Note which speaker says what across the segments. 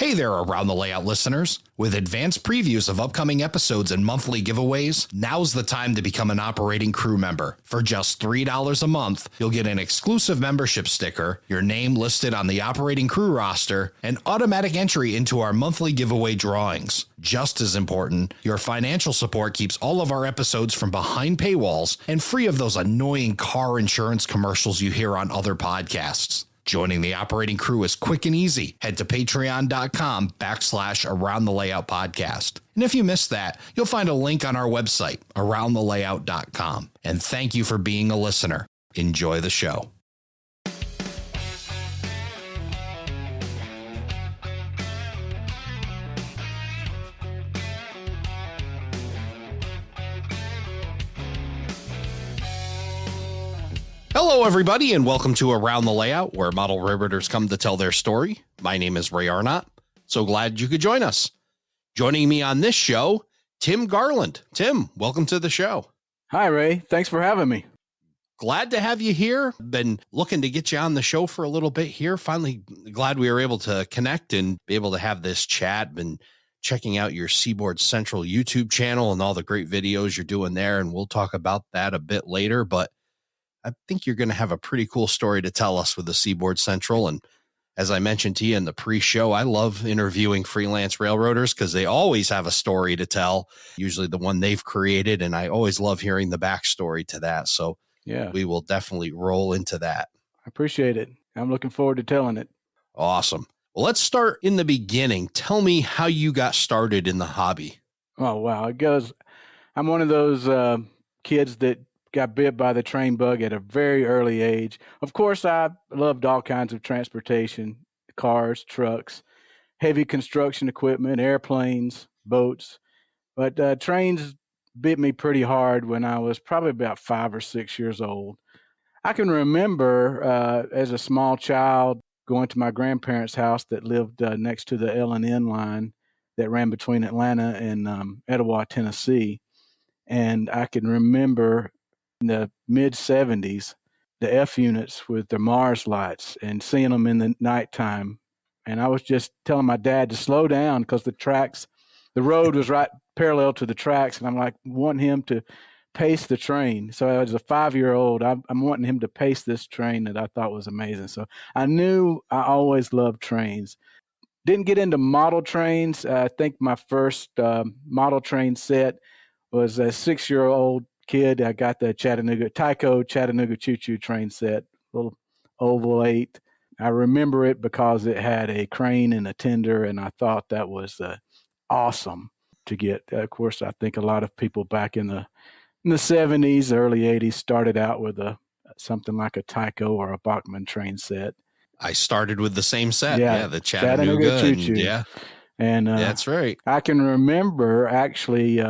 Speaker 1: Hey there, Around the Layout listeners. With advanced previews of upcoming episodes and monthly giveaways, now's the time to become an Operating Crew member. For just $3 a month, you'll get an exclusive membership sticker, your name listed on the Operating Crew roster, and automatic entry into our monthly giveaway drawings. Just as important, your financial support keeps all of our episodes from behind paywalls and free of those annoying car insurance commercials you hear on other podcasts. Joining the Operating Crew is quick and easy. Head to patreon.com/Around the Layout podcast. And if you missed that, you'll find a link on our website, aroundthelayout.com. And thank you for being a listener. Enjoy the show. Hello, everybody, and welcome to Around the Layout, where model railroaders come to tell their story. My name is Ray Arnott. So glad you could join us. Joining me on this show, Tim Garland. Tim, welcome to the show.
Speaker 2: Hi, Ray. Thanks for having me.
Speaker 1: Glad to have you here. Been looking to get you on the show for a little bit here. Finally, glad we were able to connect and be able to have this chat. Been checking out your Seaboard Central YouTube channel and all the great videos you're doing there, and we'll talk about that a bit later, but I think you're going to have a pretty cool story to tell us with the Seaboard Central. And as I mentioned to you in the pre-show, I love interviewing freelance railroaders because they always have a story to tell, usually the one they've created. And I always love hearing the backstory to that. So yeah, we will definitely roll into that.
Speaker 2: I appreciate it. I'm looking forward to telling it.
Speaker 1: Awesome. Well, let's start in the beginning. Tell me how you got started in the hobby.
Speaker 2: Oh, wow. It goes, I'm one of those kids that got bit by the train bug at a very early age. Of course, I loved all kinds of transportation, cars, trucks, heavy construction equipment, airplanes, boats. But trains bit me pretty hard when I was probably about 5 or 6 years old. I can remember as a small child going to my grandparents' house that lived next to the L&N line that ran between Atlanta and Etowah, Tennessee. And I can remember in the mid-'70s, the F units with their Mars lights and seeing them in the nighttime. And I was just telling my dad to slow down because the road was right parallel to the tracks. And I'm like, wanting him to pace the train. So as a 5-year-old, I'm wanting him to pace this train that I thought was amazing. So I knew I always loved trains. Didn't get into model trains. I think my first model train set was a 6-year-old kid. I got the Tyco Chattanooga Choo-Choo train set, little oval 8. I remember it because it had a crane and a tender, and I thought that was awesome to get. Of course, I think a lot of people back in the 70s, early 80s started out with something like a Tyco or a Bachmann train set.
Speaker 1: I started with the same set. Yeah, the
Speaker 2: Chattanooga Choo-Choo. And
Speaker 1: that's right.
Speaker 2: I can remember actually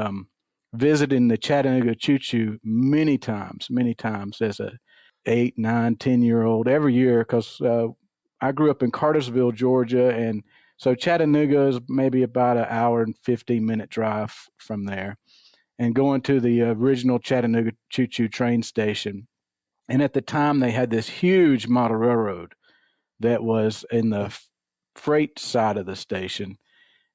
Speaker 2: visiting the Chattanooga Choo-Choo many times as a 8, 9, 10-year-old every year because I grew up in Cartersville, Georgia, and so Chattanooga is maybe about an hour and 15-minute drive from there, and going to the original Chattanooga Choo-Choo train station. And at the time, they had this huge model railroad that was in the freight side of the station,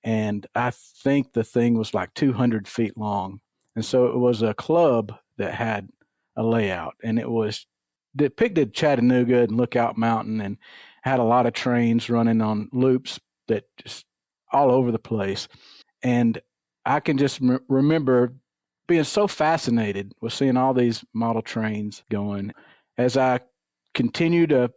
Speaker 2: and I think the thing was like 200 feet long. And so it was a club that had a layout, and it depicted Chattanooga and Lookout Mountain and had a lot of trains running on loops that just all over the place. And I can just remember being so fascinated with seeing all these model trains going. As I continued the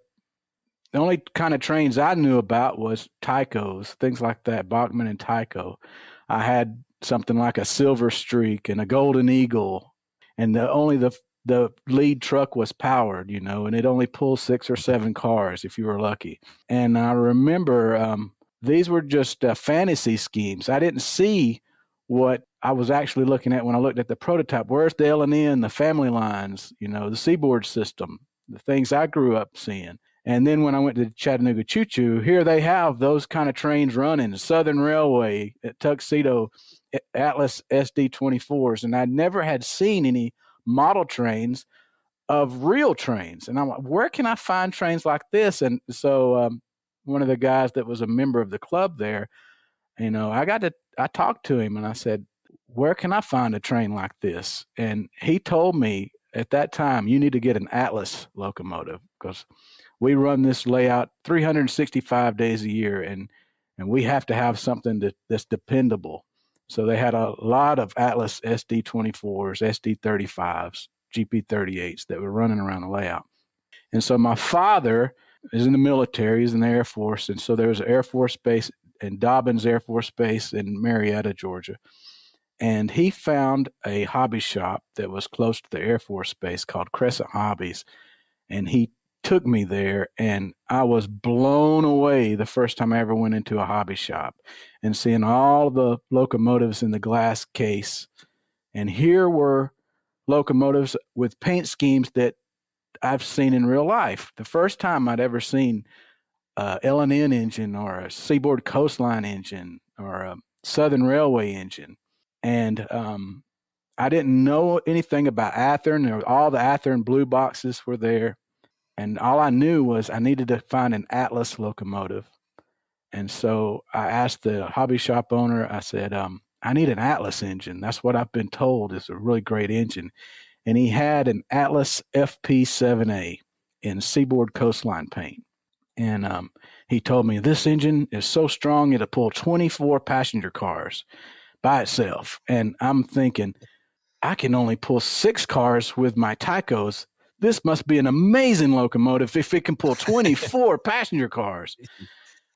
Speaker 2: only kind of trains I knew about was Tycos, things like that, Bachmann and Tyco. I had something like a Silver Streak and a Golden Eagle, and only the lead truck was powered, and it only pulled 6 or 7 cars if you were lucky. And I remember these were just fantasy schemes. I didn't see what I was actually looking at when I looked at the prototype. Where's the L&N, the family lines, the Seaboard system, the things I grew up seeing. And then when I went to Chattanooga Choo-Choo, here they have those kind of trains running, Southern Railway at Tuxedo, Atlas SD24s. And I never had seen any model trains of real trains. And I'm like, where can I find trains like this? And so one of the guys that was a member of the club there, I talked to him and I said, where can I find a train like this? And he told me at that time, you need to get an Atlas locomotive because we run this layout 365 days a year, and we have to have something that's dependable. So they had a lot of Atlas SD24s, SD35s, GP38s that were running around the layout. And so my father is in the military, he's in the Air Force, and so there was an Air Force Base in Dobbins Air Force Base in Marietta, Georgia. And he found a hobby shop that was close to the Air Force Base called Crescent Hobbies. And he took me there, and I was blown away the first time I ever went into a hobby shop and seeing all the locomotives in the glass case. And here were locomotives with paint schemes that I've seen in real life. The first time I'd ever seen a L&N engine or a Seaboard Coastline engine or a Southern Railway engine. And I didn't know anything about Athearn. All the Athearn blue boxes were there. And all I knew was I needed to find an Atlas locomotive. And so I asked the hobby shop owner, I said, I need an Atlas engine. That's what I've been told is a really great engine. And he had an Atlas FP7A in Seaboard Coastline paint. And he told me this engine is so strong it'll pull 24 passenger cars by itself. And I'm thinking, I can only pull 6 cars with my Tycos. This must be an amazing locomotive if it can pull 24 passenger cars.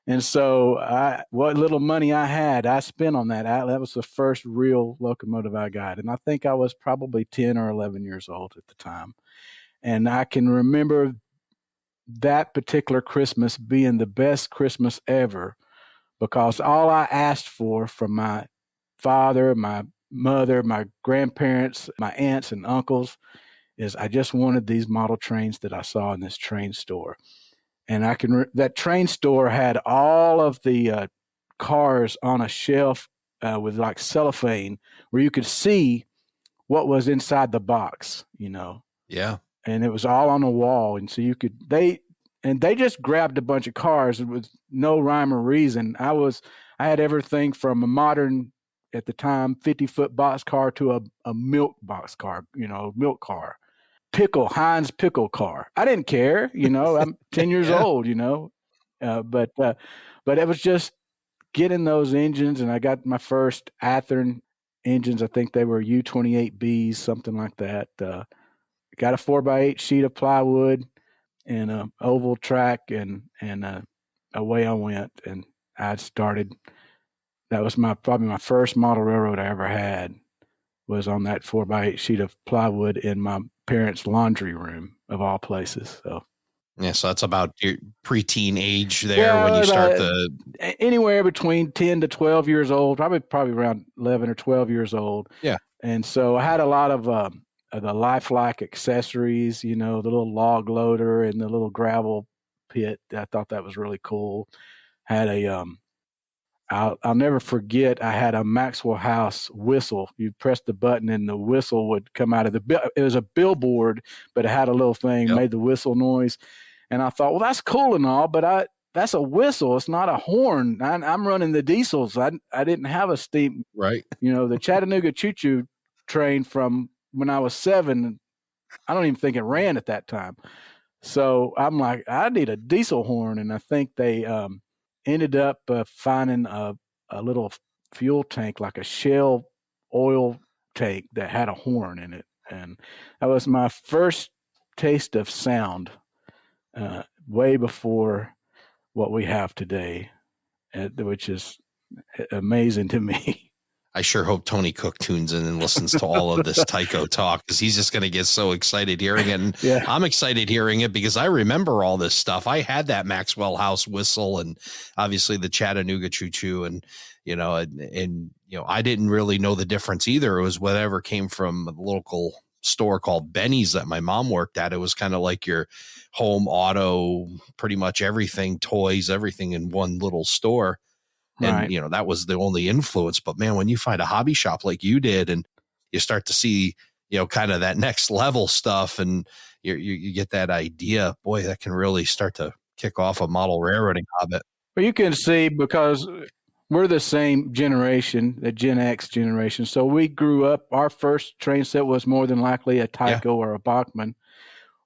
Speaker 2: And so what little money I had, I spent on that. That was the first real locomotive I got. And I think I was probably 10 or 11 years old at the time. And I can remember that particular Christmas being the best Christmas ever because all I asked for from my father, my mother, my grandparents, my aunts and uncles is I just wanted these model trains that I saw in this train store. And that train store had all of the cars on a shelf with like cellophane where you could see what was inside the box,
Speaker 1: Yeah.
Speaker 2: And it was all on the wall. And so they just grabbed a bunch of cars with no rhyme or reason. I had everything from a modern, at the time, 50-foot box car to a milk box car, milk car. Heinz pickle car. I didn't care, I'm 10 years old, but it was just getting those engines. And I got my first Athearn engines. I think they were U28Bs, something like that. Got a 4x8 sheet of plywood and an oval track and away I went. And I started, that was probably my first model railroad I ever had was on that 4x8 sheet of plywood in my parents' laundry room of all places. So
Speaker 1: that's about your preteen age there when you start
Speaker 2: anywhere between 10 to 12 years old, probably around 11 or 12 years old.
Speaker 1: Yeah.
Speaker 2: And so I had a lot of the lifelike accessories, the little log loader and the little gravel pit. I thought that was really cool. Had I'll never forget, I had a Maxwell House whistle. You press the button and the whistle would come out of it was a billboard, but it had a little thing, made the whistle noise. And I thought, well, that's cool and all, but that's a whistle. It's not a horn. I'm running the diesels. I didn't have a steam.
Speaker 1: Right.
Speaker 2: The Chattanooga choo-choo train from when I was 7, I don't even think it ran at that time. So I'm like, I need a diesel horn. And I think they ended up finding a little fuel tank, like a Shell oil tank that had a horn in it. And that was my first taste of sound, way before what we have today, which is amazing to me.
Speaker 1: I sure hope Tony Cook tunes in and listens to all of this Tyco talk because he's just going to get so excited hearing it. And I'm excited hearing it because I remember all this stuff. I had that Maxwell House whistle and obviously the Chattanooga choo-choo and, I didn't really know the difference either. It was whatever came from a local store called Benny's that my mom worked at. It was kind of like your home auto, pretty much everything, toys, everything in one little store. And,
Speaker 2: Right.
Speaker 1: That was the only influence. But, man, when you find a hobby shop like you did and you start to see, kind of that next level stuff and you get that idea, boy, that can really start to kick off a model railroading hobby.
Speaker 2: Well, you can see because we're the same generation, the Gen X generation. So we grew up, our first train set was more than likely a Tyco or a Bachmann,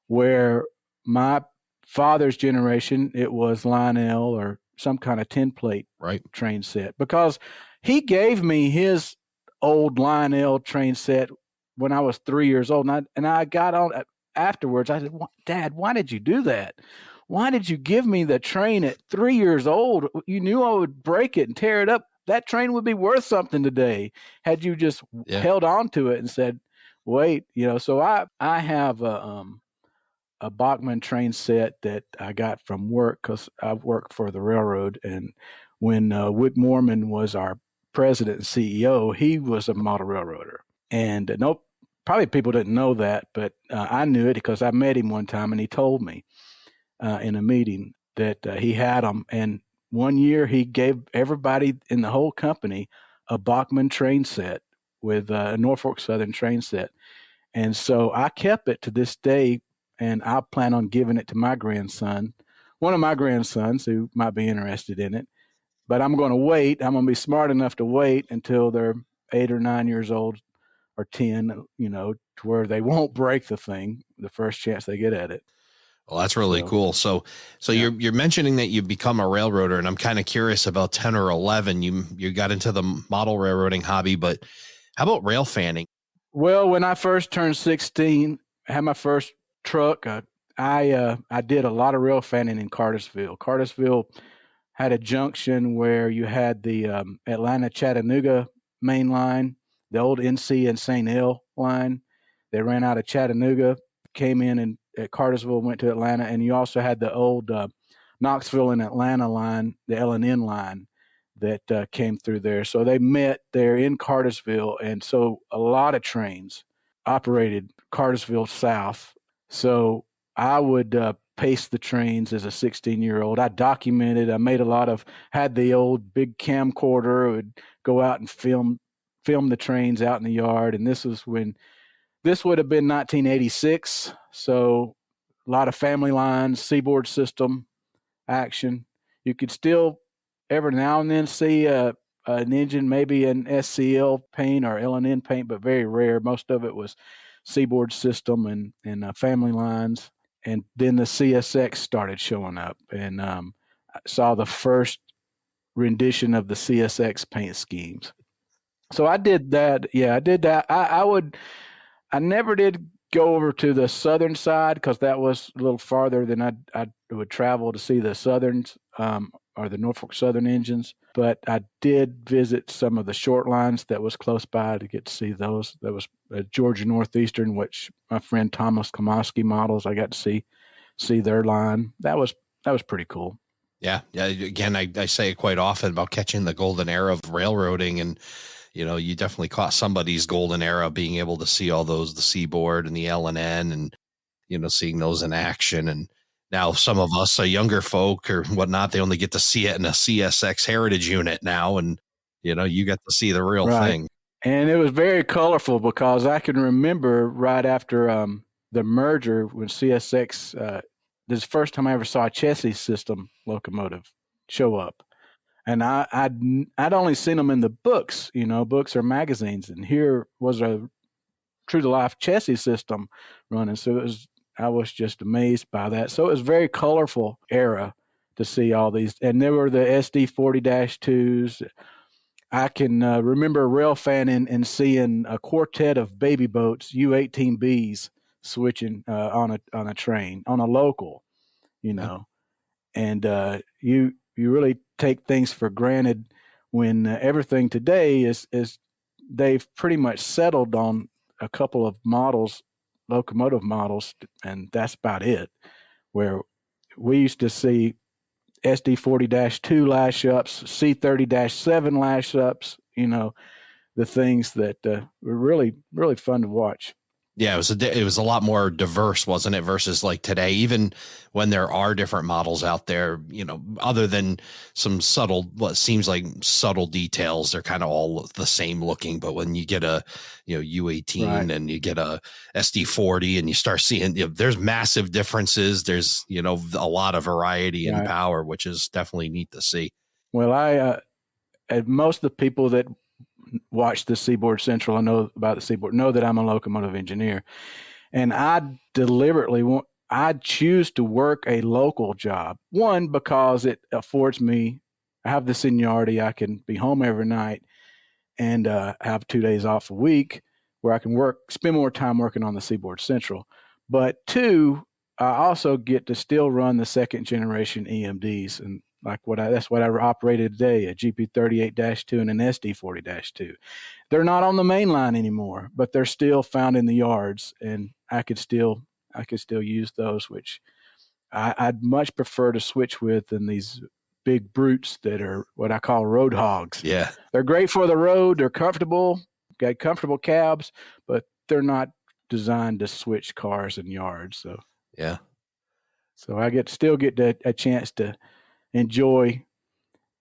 Speaker 2: where my father's generation, it was Lionel or some kind of 10-plate train set. Because he gave me his old Lionel train set when I was 3 years old. And I got on afterwards. I said, Dad, why did you do that? Why did you give me the train at 3 years old? You knew I would break it and tear it up. That train would be worth something today had you just held on to it and said, wait, so I have a Bachmann train set that I got from work because I've worked for the railroad. And when Wick Moorman was our president and CEO, he was a model railroader. And probably people didn't know that, but I knew it because I met him one time and he told me in a meeting that he had them. And one year he gave everybody in the whole company a Bachmann train set with a Norfolk Southern train set. And so I kept it to this day, and I plan on giving it to my grandson, one of my grandsons who might be interested in it. But I'm going to wait. I'm going to be smart enough to wait until they're 8 or 9 years old or 10, to where they won't break the thing the first chance they get at it.
Speaker 1: Well, that's really cool. So you're mentioning that you've become a railroader, and I'm kind of curious about 10 or 11. You got into the model railroading hobby, but how about rail fanning?
Speaker 2: Well, when I first turned 16, I had my first truck. I did a lot of rail fanning in Cartersville. Cartersville had a junction where you had the Atlanta-Chattanooga main line, the old NC and St. L line. They ran out of Chattanooga, came in and at Cartersville, went to Atlanta, and you also had the old Knoxville and Atlanta line, the L&N line that came through there. So they met there in Cartersville, and so a lot of trains operated Cartersville south. So I would pace the trains as a 16-year-old. I documented. I made had the old big camcorder, would go out and film the trains out in the yard, and this would have been 1986, so a lot of family lines, Seaboard system action. You could still every now and then see an engine, maybe an SCL paint or L&N paint, but very rare. Most of it was Seaboard system and family lines. And then the CSX started showing up, and I saw the first rendition of the CSX paint schemes. So I did that. Yeah, I did that. I never did go over to the southern side because that was a little farther than I would travel to see the Southerns or the Norfolk Southern engines. But I did visit some of the short lines that was close by to get to see those. That was Georgia Northeastern, which my friend Thomas Komoski models. I got to see their line. That was pretty cool.
Speaker 1: Yeah. Again, I say it quite often about catching the golden era of railroading, and you definitely caught somebody's golden era being able to see all those, the Seaboard and the L&N, and seeing those in action. And now some of us, younger folk or whatnot, they only get to see it in a CSX heritage unit now, and you get to see the real thing.
Speaker 2: And it was very colorful because I can remember right after the merger when CSX, this is the first time I ever saw a chassis system locomotive show up. And I'd only seen them in the books, books or magazines. And here was a true-to-life chassis system running. So I was just amazed by that. So it was a very colorful era to see all these. And there were the SD-40-2s. I can remember rail fanning and seeing a quartet of baby boats, U-18Bs, switching on a train, on a local, And you really take things for granted when everything today is they've pretty much settled on a couple of models, locomotive models, and that's about it. Where we used to see SD-40-2 lash ups, C-30-7 lash ups, the things that were really, really fun to watch.
Speaker 1: Yeah, it was a lot more diverse, wasn't it? Versus like today, even when there are different models out there, other than some what seems like subtle details, they're kind of all the same looking. But when you get a, U18
Speaker 2: Right.
Speaker 1: and you get a SD40 and you start seeing, there's massive differences. There's, a lot of variety and
Speaker 2: Right.
Speaker 1: power, which is definitely neat to see.
Speaker 2: Well, most of the people that watch the Seaboard Central, I know about the Seaboard, know that I'm a locomotive engineer. And I choose to work a local job. One, because it affords me, I have the seniority, I can be home every night and have 2 days off a week where I can spend more time working on the Seaboard Central. But two, I also get to still run the second generation EMDs, and that's what I operated today, a GP38-2 and an SD40-2. They're not on the main line anymore, but they're still found in the yards, and I could still use those, which I'd much prefer to switch with than these big brutes that are what I call road hogs.
Speaker 1: Yeah.
Speaker 2: They're great for the road. They're comfortable, got comfortable cabs, but they're not designed to switch cars and yards. So
Speaker 1: yeah.
Speaker 2: So I still get a chance to enjoy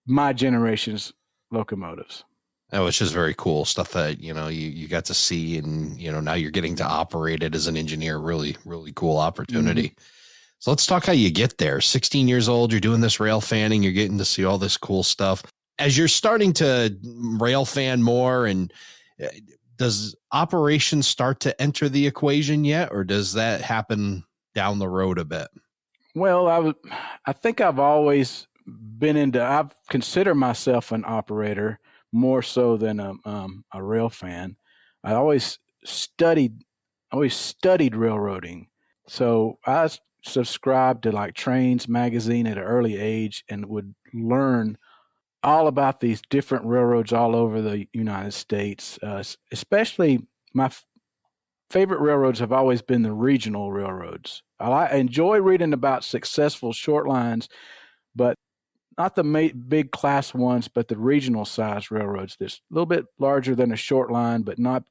Speaker 2: my generation's locomotives.
Speaker 1: Oh, it's just very cool stuff that, you got to see, and, now you're getting to operate it as an engineer. Really, really cool opportunity. Mm-hmm. So let's talk how you get there. 16 years old, you're doing this rail fanning, you're getting to see all this cool stuff. As you're starting to rail fan more, and does operations start to enter the equation yet, or does that happen down the road a bit?
Speaker 2: Well, I think I've always been I've considered myself an operator more so than a rail fan. I always studied railroading. So I subscribed to like Trains magazine at an early age and would learn all about these different railroads all over the United States. Especially my favorite railroads have always been the regional railroads. I enjoy reading about successful short lines, but not the big class ones, but the regional size railroads. That's a little bit larger than a short line, but not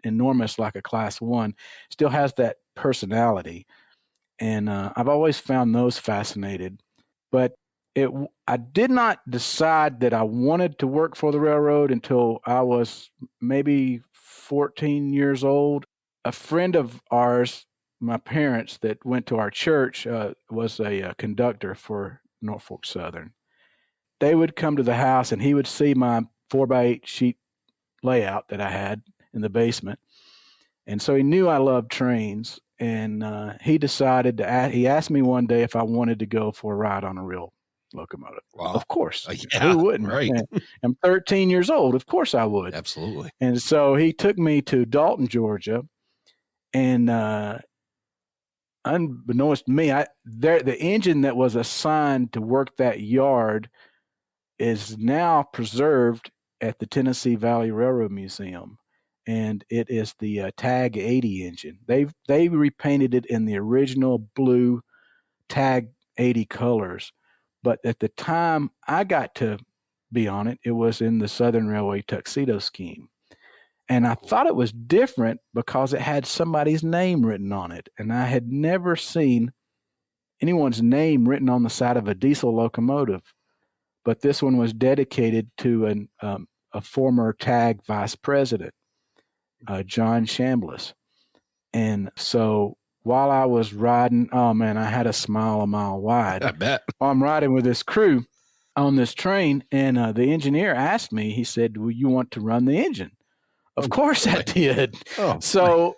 Speaker 2: enormous like a class one. Still has that personality. And I've always found those fascinated. But I did not decide that I wanted to work for the railroad until I was maybe 14 years old. A friend of ours, my parents, that went to our church, was a conductor for Norfolk Southern. They would come to the house and he would see my 4x8 sheet layout that I had in the basement. And so he knew I loved trains. And he decided he asked me one day if I wanted to go for a ride on a real locomotive.
Speaker 1: Wow.
Speaker 2: Of course.
Speaker 1: Yeah,
Speaker 2: who wouldn't?
Speaker 1: Right.
Speaker 2: I'm 13 years old. Of course I would.
Speaker 1: Absolutely.
Speaker 2: And so he took me to Dalton, Georgia. And unbeknownst to me, the engine that was assigned to work that yard is now preserved at the Tennessee Valley Railroad Museum. And it is the TAG 80 engine. They repainted it in the original blue TAG 80 colors. But at the time I got to be on it, it was in the Southern Railway tuxedo scheme. And I thought it was different because it had somebody's name written on it. And I had never seen anyone's name written on the side of a diesel locomotive. But this one was dedicated to a former TAG vice president, John Chambliss. And so while I was riding, oh man, I had a smile a mile wide.
Speaker 1: I bet.
Speaker 2: While I'm riding with this crew on this train, and the engineer asked me, he said, "Well, you want to run the engine?" Of course I did.
Speaker 1: Oh,
Speaker 2: so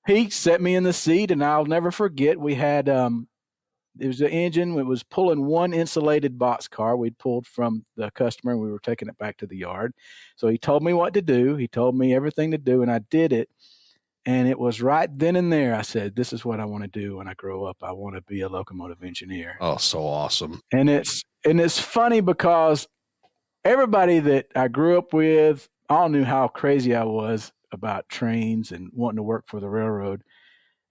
Speaker 2: he set me in the seat, and I'll never forget, we had, it was an engine. It was pulling one insulated boxcar we'd pulled from the customer, and we were taking it back to the yard. So he told me what to do. He told me everything to do, and I did it. And it was right then and there I said, this is what I want to do when I grow up. I want to be a locomotive engineer.
Speaker 1: Oh, so awesome.
Speaker 2: And it's funny because everybody that I grew up with all knew how crazy I was about trains and wanting to work for the railroad.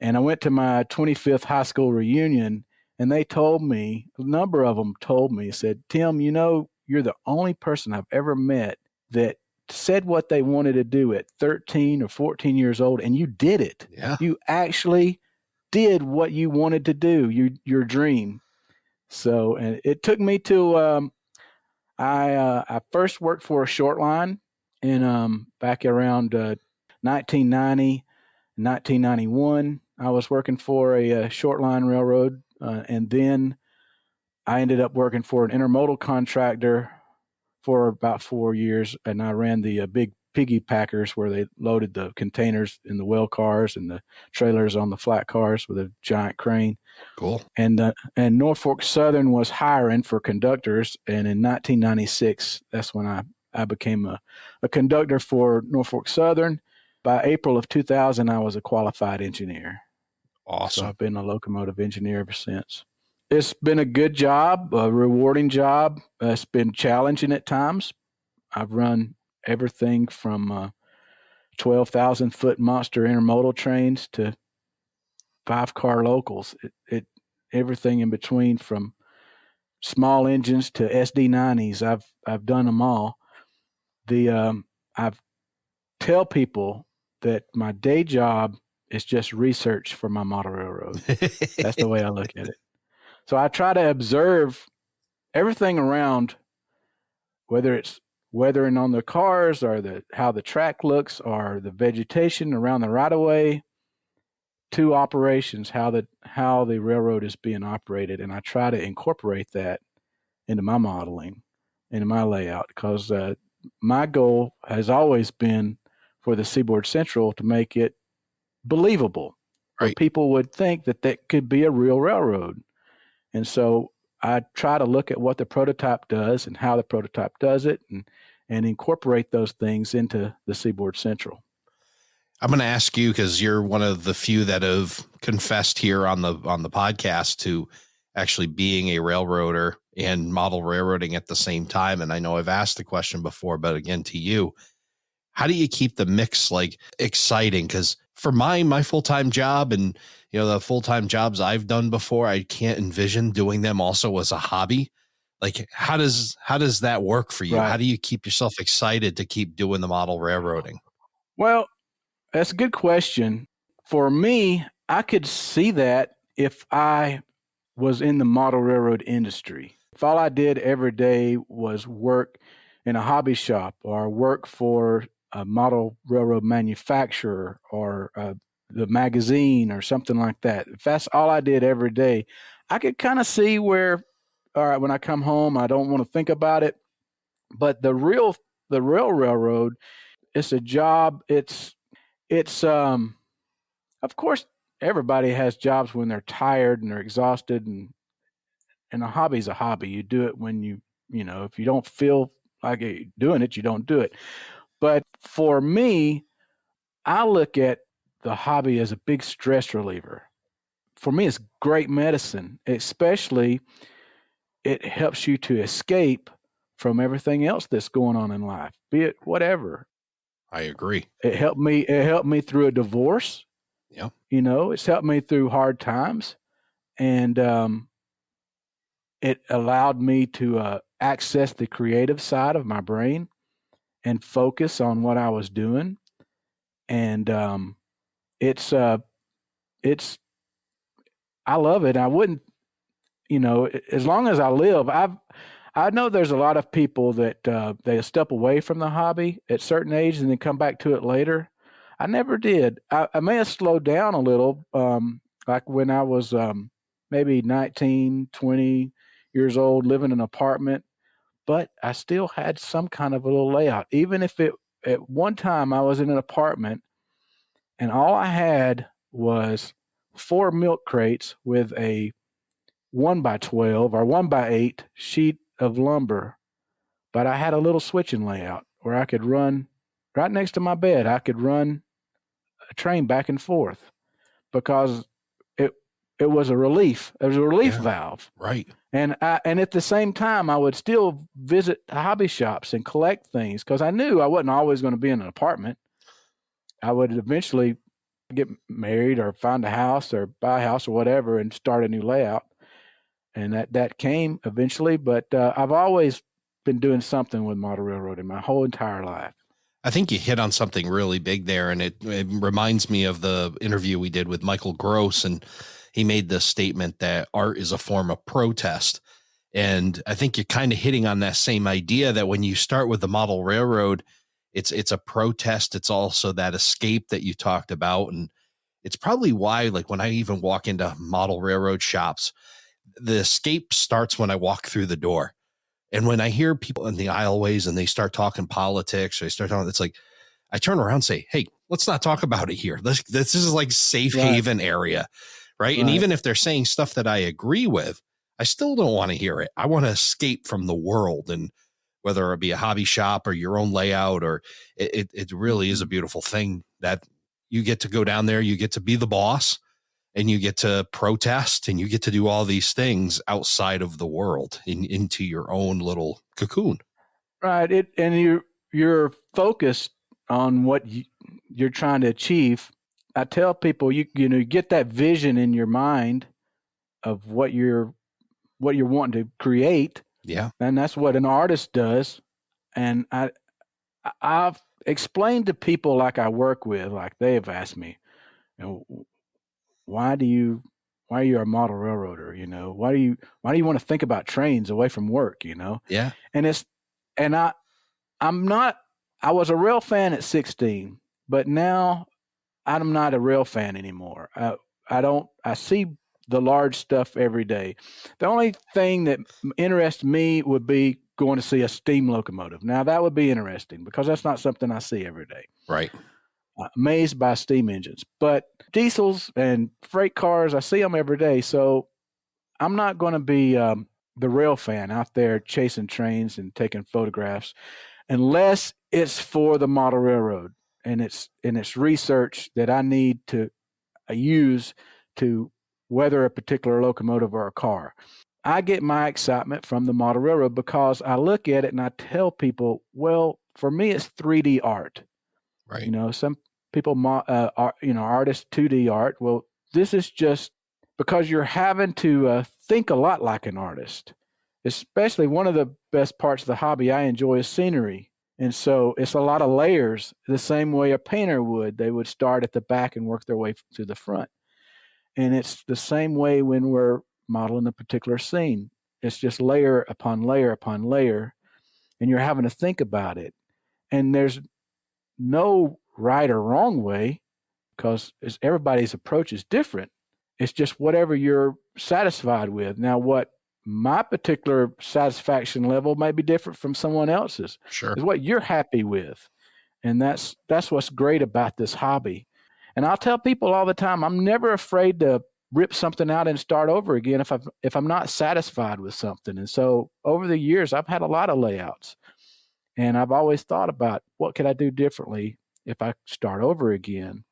Speaker 2: And I went to my 25th high school reunion, and they told me, a number of them told me, said, "Tim, you're the only person I've ever met that said what they wanted to do at 13 or 14 years old, and you did it.
Speaker 1: Yeah.
Speaker 2: You actually did what you wanted to do, your dream. So, and it took me to, I first worked for a short line in back around 1990, 1991. I was working for a short line railroad, and then I ended up working for an intermodal contractor for about 4 years, and I ran the big piggy packers where they loaded the containers in the well cars and the trailers on the flat cars with a giant crane.
Speaker 1: Cool.
Speaker 2: And Norfolk Southern was hiring for conductors, and in 1996, that's when I became a conductor for Norfolk Southern. By April of 2000, I was a qualified engineer.
Speaker 1: Awesome.
Speaker 2: So I've been a locomotive engineer ever since. It's been a good job, a rewarding job. It's been challenging at times. I've run everything from 12,000-foot monster intermodal trains to 5-car locals. Everything in between, from small engines to SD90s. I've done them all. I've tell people that my day job is just research for my model railroad. That's the way I look at it. So I try to observe everything around, whether it's weathering on the cars or how the track looks or the vegetation around the right of way, to operations, how the railroad is being operated, and I try to incorporate that into my modeling, into my layout, because my goal has always been for the Seaboard Central to make it believable, where people would think that could be a real railroad. And so I try to look at what the prototype does and how the prototype does it, and incorporate those things into the Seaboard Central.
Speaker 1: I'm going to ask you, because you're one of the few that have confessed here on the podcast to actually being a railroader and model railroading at the same time. And I know I've asked the question before, but again, to you, how do you keep the mix like exciting? Because for my full-time job and, the full-time jobs I've done before, I can't envision doing them also as a hobby. Like, how does that work for you?
Speaker 2: Right.
Speaker 1: How do you keep yourself excited to keep doing the model railroading?
Speaker 2: Well, that's a good question. For me, I could see that if I was in the model railroad industry. If all I did every day was work in a hobby shop or work for a model railroad manufacturer or the magazine or something like that, if that's all I did every day, I could kind of see where, all right, when I come home, I don't want to think about it. But the real railroad, it's a job. It's of course, everybody has jobs when they're tired and they're exhausted, and a hobby's a hobby. You do it when if you don't feel like doing it, you don't do it. But for me, I look at the hobby as a big stress reliever. For me, it's great medicine, especially it helps you to escape from everything else that's going on in life, be it whatever.
Speaker 1: I agree.
Speaker 2: It helped me through a divorce.
Speaker 1: Yeah.
Speaker 2: It's helped me through hard times, and it allowed me to access the creative side of my brain and focus on what I was doing. And it's I love it. I wouldn't, as long as I live, I know there's a lot of people that they step away from the hobby at certain age and then come back to it later. I never did. I may have slowed down a little, like when I was maybe 19, 20 years old, living in an apartment, but I still had some kind of a little layout. Even if at one time I was in an apartment and all I had was 4 milk crates with a 1x12 or 1x8 sheet of lumber, but I had a little switching layout where I could run right next to my bed. I could run a train back and forth because it was a relief. It was a relief valve.
Speaker 1: Right.
Speaker 2: And at the same time, I would still visit hobby shops and collect things because I knew I wasn't always going to be in an apartment. I would eventually get married or find a house or buy a house or whatever and start a new layout. And that came eventually. But I've always been doing something with model railroading my whole entire life.
Speaker 1: I think you hit on something really big there, and it reminds me of the interview we did with Michael Gross, and he made this statement that art is a form of protest. And I think you're kind of hitting on that same idea that when you start with the model railroad, it's a protest. It's also that escape that you talked about. And it's probably why, like, when I even walk into model railroad shops, the escape starts when I walk through the door. And when I hear people in the aisleways and they start talking politics, or they start talking, it's like, I turn around and say, hey, let's not talk about it here. This is like safe haven area. Right. And even if they're saying stuff that I agree with, I still don't want to hear it. I want to escape from the world. And whether it be a hobby shop or your own layout, or it really is a beautiful thing that you get to go down there, you get to be the boss, and you get to protest, and you get to do all these things outside of the world into your own little cocoon.
Speaker 2: Right. And you're focused on what you're trying to achieve. I tell people, you get that vision in your mind of what you're wanting to create.
Speaker 1: Yeah.
Speaker 2: And that's what an artist does. And I've explained to people like I work with, like they've asked me, why are you a model railroader? Why do you want to think about trains away from work?
Speaker 1: Yeah.
Speaker 2: I was a rail fan at 16, but now I'm not a rail fan anymore. I see the large stuff every day. The only thing that interests me would be going to see a steam locomotive. Now that would be interesting because that's not something I see every day.
Speaker 1: Right.
Speaker 2: Amazed by steam engines, but diesels and freight cars, I see them every day. So I'm not going to be the rail fan out there chasing trains and taking photographs unless it's for the model railroad and it's research that I need to use to weather a particular locomotive or a car. I get my excitement from the model railroad because I look at it and I tell people, well, for me, it's 3D art.
Speaker 1: Right.
Speaker 2: Some people, artists, 2D art. Well, this is just because you're having to think a lot like an artist. Especially one of the best parts of the hobby I enjoy is scenery. And so it's a lot of layers, the same way a painter would. They would start at the back and work their way to the front. And it's the same way when we're modeling a particular scene. It's just layer upon layer upon layer, and you're having to think about it. And there's no right or wrong way because everybody's approach is different. It's just whatever you're satisfied with. Now, what my particular satisfaction level may be different from someone else's.
Speaker 1: Sure.
Speaker 2: Is what you're happy with. And that's what's great about this hobby. And I'll tell people all the time, I'm never afraid to rip something out and start over again if I'm not satisfied with something. And so over the years, I've had a lot of layouts. And I've always thought about what could I do differently if I start over again.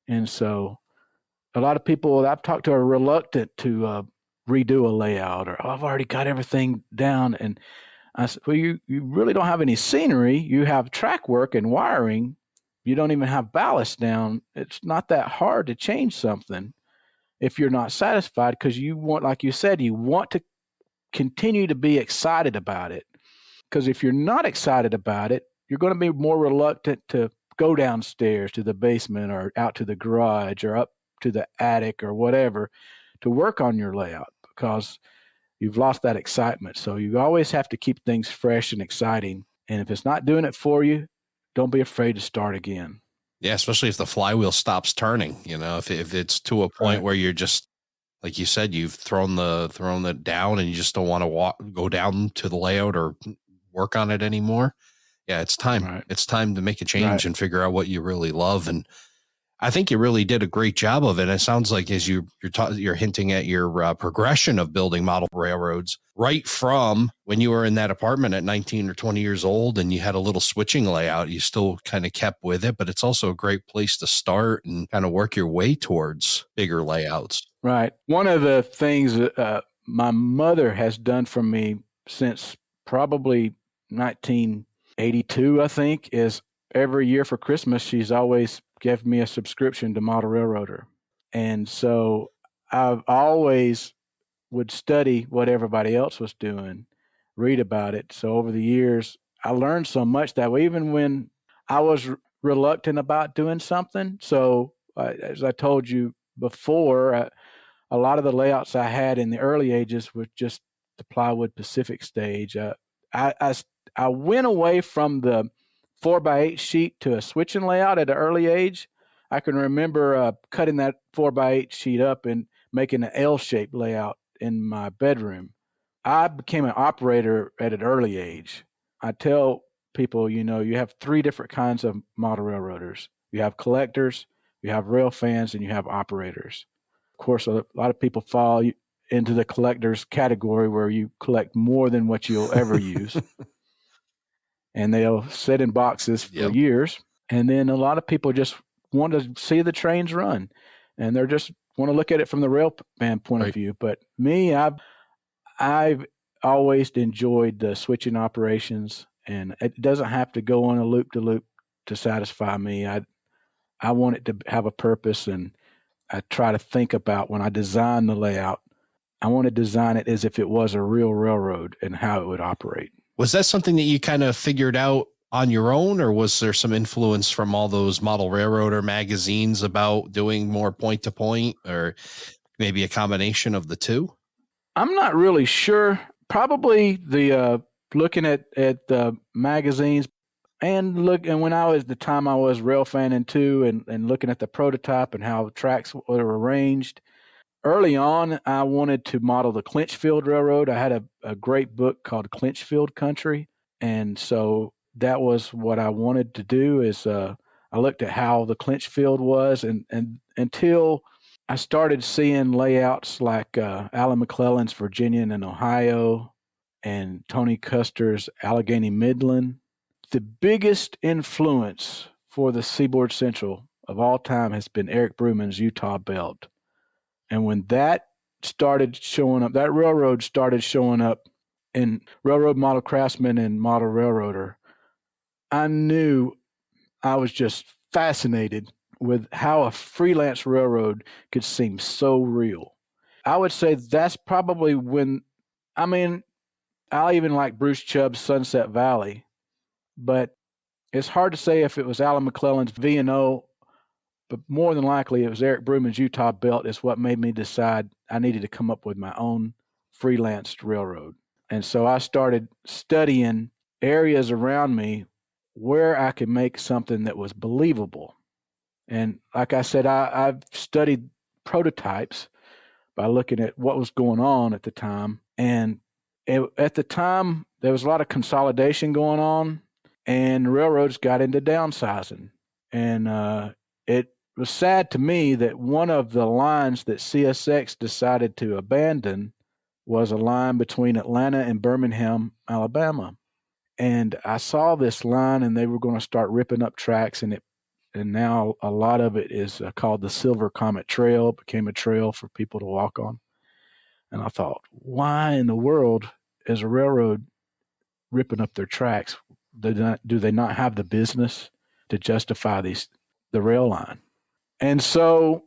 Speaker 2: And so a lot of people that I've talked to are reluctant to redo a layout, or I've already got everything down. And I said, well, you really don't have any scenery. You have track work and wiring. You don't even have ballast down. It's not that hard to change something if you're not satisfied, because you want, like you said, you want to continue to be excited about it. Because if you're not excited about it, you're going to be more reluctant to go downstairs to the basement or out to the garage or up to the attic or whatever to work on your layout, because you've lost that excitement. So you always have to keep things fresh and exciting. And if it's not doing it for you, don't be afraid to start again.
Speaker 1: Yeah, especially if the flywheel stops turning, if it's to a point where you're just, like you said, you've thrown it down and you just don't want to go down to the layout or work on it anymore. Yeah, it's time. Right. It's time to make a change and figure out what you really love. And I think you really did a great job of it. It sounds like as you're hinting at your progression of building model railroads right from when you were in that apartment at 19 or 20 years old and you had a little switching layout, you still kind of kept with it, but it's also a great place to start and kind of work your way towards bigger layouts.
Speaker 2: Right. One of the things my mother has done for me since probably 1982, I think, is every year for Christmas, she's always given me a subscription to Model Railroader. And so I've always would study what everybody else was doing, read about it. So over the years, I learned so much that way. Even when I was reluctant about doing something. So as I told you before, a lot of the layouts I had in the early ages was just the plywood Pacific stage. I went away from the 4x8 sheet to a switching layout at an early age. I can remember cutting that 4x8 sheet up and making an L-shaped layout in my bedroom. I became an operator at an early age. I tell people, you have three different kinds of model railroaders. You have collectors, you have rail fans, and you have operators. Of course, a lot of people fall into the collectors category where you collect more than what you'll ever use. And they'll sit in boxes for years. And then a lot of people just want to see the trains run. And they're just want to look at it from the rail fan point of view. But me, I've always enjoyed the switching operations, and it doesn't have to go on a loop to loop to satisfy me. I want it to have a purpose, and I try to think about when I design the layout, I want to design it as if it was a real railroad and how it would operate.
Speaker 1: Was that something that you kind of figured out on your own, or was there some influence from all those model railroader magazines about doing more point to point, or maybe a combination of the two?
Speaker 2: I'm not really sure. Probably the looking at the magazines and when I was rail fanning too, and looking at the prototype and how tracks were arranged. Early on, I wanted to model the Clinchfield Railroad. I had a great book called Clinchfield Country, and so that was what I wanted to do. Is I looked at how the Clinchfield was, and until I started seeing layouts like Alan McClellan's Virginian and Ohio, and Tony Custer's Allegheny Midland. The biggest influence for the Seaboard Central of all time has been Eric Bruman's Utah Belt. And when that started showing up, that railroad started showing up in Railroad Model Craftsman and Model Railroader, I knew I was just fascinated with how a freelance railroad could seem so real. I would say that's probably when, I even like Bruce Chubb's Sunset Valley, but it's hard to say if it was Alan McClellan's V&O, but more than likely it was Eric Bruman's Utah Belt is what made me decide I needed to come up with my own freelance railroad. And so I started studying areas around me where I could make something that was believable. And like I said, I've studied prototypes by looking at what was going on at the time. And at the time, there was a lot of consolidation going on, and railroads got into downsizing. And it was sad to me that one of the lines that CSX decided to abandon was a line between Atlanta and Birmingham, Alabama. And I saw this line, and they were going to start ripping up tracks, and now a lot of it is called the Silver Comet Trail. It became a trail for people to walk on. And I thought, why in the world is a railroad ripping up their tracks? Do they not have the business to justify the rail line? And so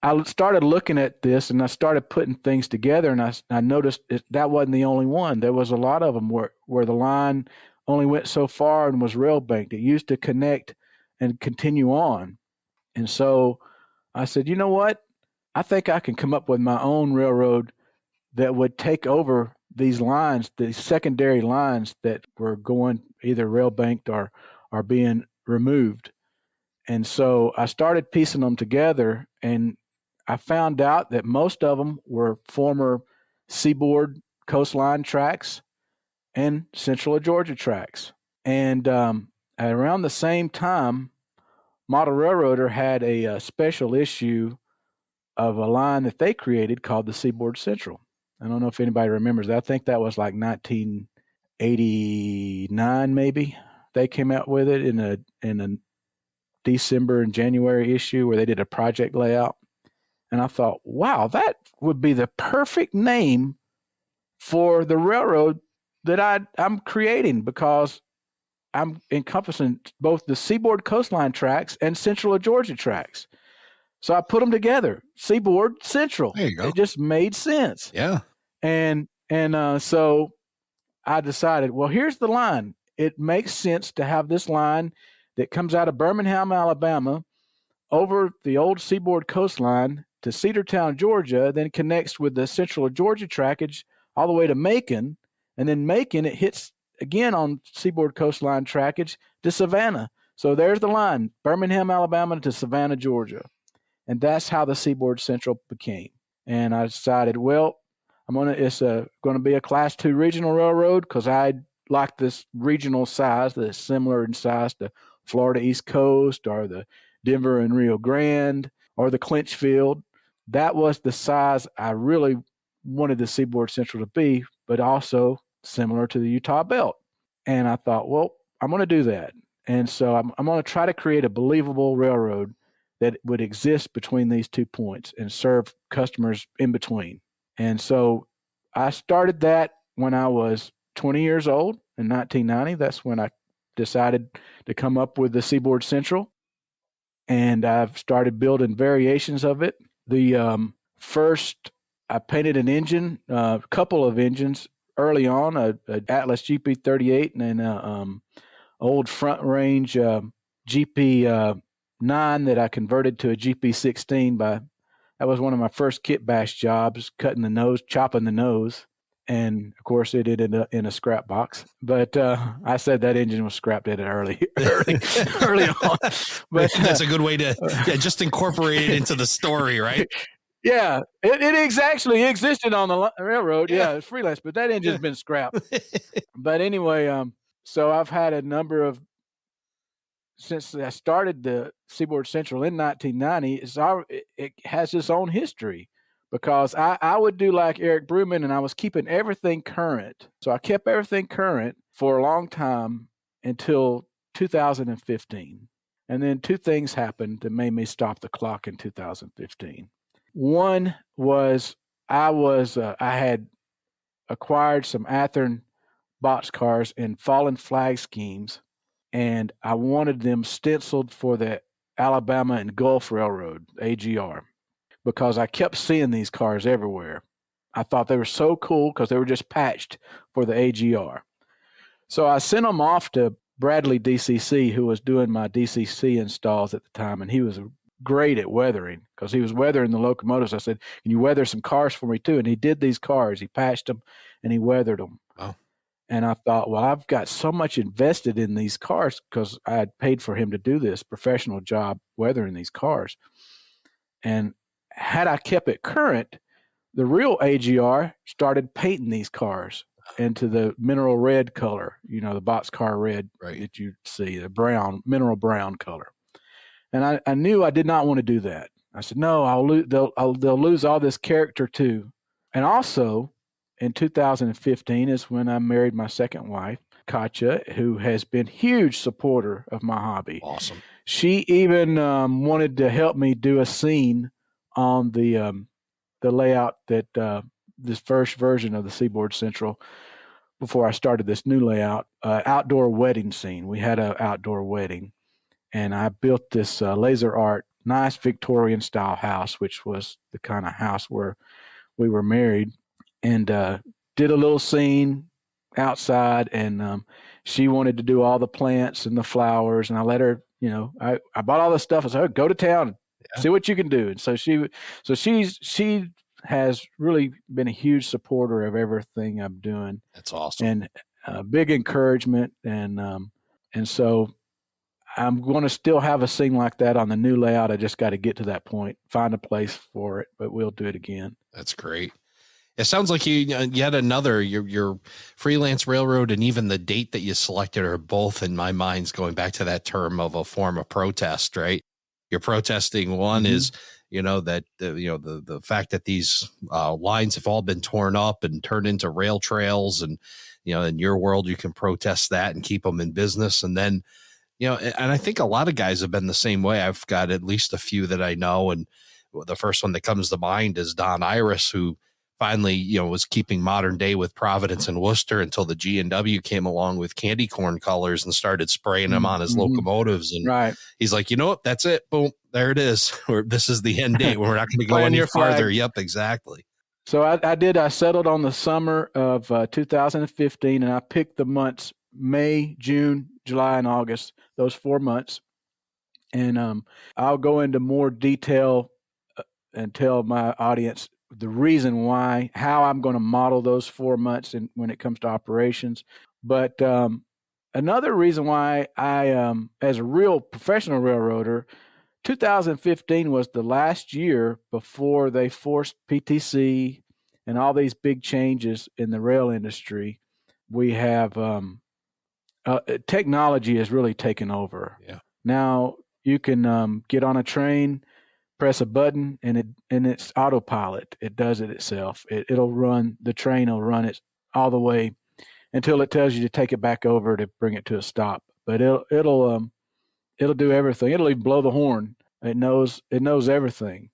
Speaker 2: I started looking at this, and I started putting things together, and I noticed that wasn't the only one. There was a lot of them where the line only went so far and was rail banked. It used to connect and continue on. And so I said, you know what? I think I can come up with my own railroad that would take over these lines, these secondary lines that were going either rail banked or being removed. And so I started piecing them together, and I found out that most of them were former Seaboard coastline tracks and Central of Georgia tracks. And around the same time, Model Railroader had a special issue of a line that they created called the Seaboard Central. I don't know if anybody remembers that. I think that was like 1989, maybe. They came out with it in a December and January issue where they did a project layout. And I thought, wow, that would be the perfect name for the railroad that I'm creating, because I'm encompassing both the Seaboard coastline tracks and Central of Georgia tracks. So I put them together, Seaboard Central.
Speaker 1: There you go.
Speaker 2: It just made sense.
Speaker 1: Yeah.
Speaker 2: And so I decided, well, here's the line. It makes sense to have this line that comes out of Birmingham, Alabama, over the old Seaboard coastline to Cedartown, Georgia, then connects with the Central Georgia trackage all the way to Macon. And then Macon, it hits again on Seaboard coastline trackage to Savannah. So there's the line, Birmingham, Alabama to Savannah, Georgia. And that's how the Seaboard Central became. And I decided, well, it's going to be a Class 2 regional railroad because I like this regional size that's similar in size to Florida East Coast or the Denver and Rio Grande or the Clinchfield. That was the size I really wanted the Seaboard Central to be, but also similar to the Utah Belt. And I thought, well, I'm going to do that. And so I'm going to try to create a believable railroad that would exist between these 2 points and serve customers in between. And so I started that when I was 20 years old in 1990. That's when I decided to come up with the Seaboard Central. And I've started building variations of it. The first, I painted an engine, a couple of engines early on, a Atlas GP38 and an old front range GP9 that I converted to a GP16 that was one of my first kit bash jobs, chopping the nose. And of course it ended up in a scrap box, but I said that engine was scrapped at it early on. But
Speaker 1: that's a good way to just incorporate it into the story, right?
Speaker 2: Yeah, it actually existed on the railroad. Yeah, it's freelance, but that engine's been scrapped. But anyway, so I've had a number of, since I started the Seaboard Central in 1990, it has its own history because I would do like Eric Bruman and I was keeping everything current. So I kept everything current for a long time until 2015. And then two things happened that made me stop the clock in 2015. One was I had acquired some Athearn boxcars in fallen flag schemes, and I wanted them stenciled for the Alabama and Gulf Railroad, AGR, because I kept seeing these cars everywhere. I thought they were so cool because they were just patched for the AGR. So I sent them off to Bradley DCC, who was doing my DCC installs at the time, and he was great at weathering because he was weathering the locomotives. I said, can you weather some cars for me too? And he did these cars. He patched them and he weathered them.
Speaker 1: Wow.
Speaker 2: And I thought, well, I've got so much invested in these cars because I had paid for him to do this professional job weathering these cars. And had I kept it current, the real AGR started painting these cars into the mineral red color, the boxcar red that you see, the brown, mineral brown color. And I knew I did not want to do that. I said, no, they'll lose all this character too. And also in 2015 is when I married my second wife, Katja, who has been a huge supporter of my hobby.
Speaker 1: Awesome.
Speaker 2: She even wanted to help me do a scene on the layout that this first version of the Seaboard Central before I started this new layout, outdoor wedding scene. We had an outdoor wedding. And I built this laser art, nice Victorian style house, which was the kind of house where we were married, and did a little scene outside. And she wanted to do all the plants and the flowers. And I let her, I bought all this stuff. I said, go to town, see what you can do. And so she has really been a huge supporter of everything I'm doing.
Speaker 1: That's awesome.
Speaker 2: And big encouragement. And so I'm going to still have a scene like that on the new layout. I just got to get to that point, find a place for it, but we'll do it again.
Speaker 1: That's great. It sounds like yet another, your freelance railroad and even the date that you selected are both in my mind's going back to that term of a form of protest, right? You're protesting one is, that, the fact that these lines have all been torn up and turned into rail trails. And, in your world, you can protest that and keep them in business. And then, and I think a lot of guys have been the same way. I've got at least a few that I know. And the first one that comes to mind is Don Iris, who finally, was keeping modern day with Providence and Worcester until the G&W came along with candy corn colors and started spraying them on his locomotives. And he's like, what? That's it. Boom. There it is. This is the end date. We're not going to go any farther. Yep, exactly.
Speaker 2: So I settled on the summer of 2015, and I picked the months May, June, July, and August, those 4 months. And I'll go into more detail and tell my audience the reason why, how I'm going to model those 4 months when it comes to operations. But another reason why I, as a real professional railroader, 2015 was the last year before they forced PTC and all these big changes in the rail industry. We have technology has really taken over.
Speaker 1: Yeah.
Speaker 2: Now you can get on a train, press a button, and it's autopilot. It does it itself. It'll run, the train will run it all the way until it tells you to take it back over to bring it to a stop. But it'll do everything. It'll even blow the horn. It knows everything.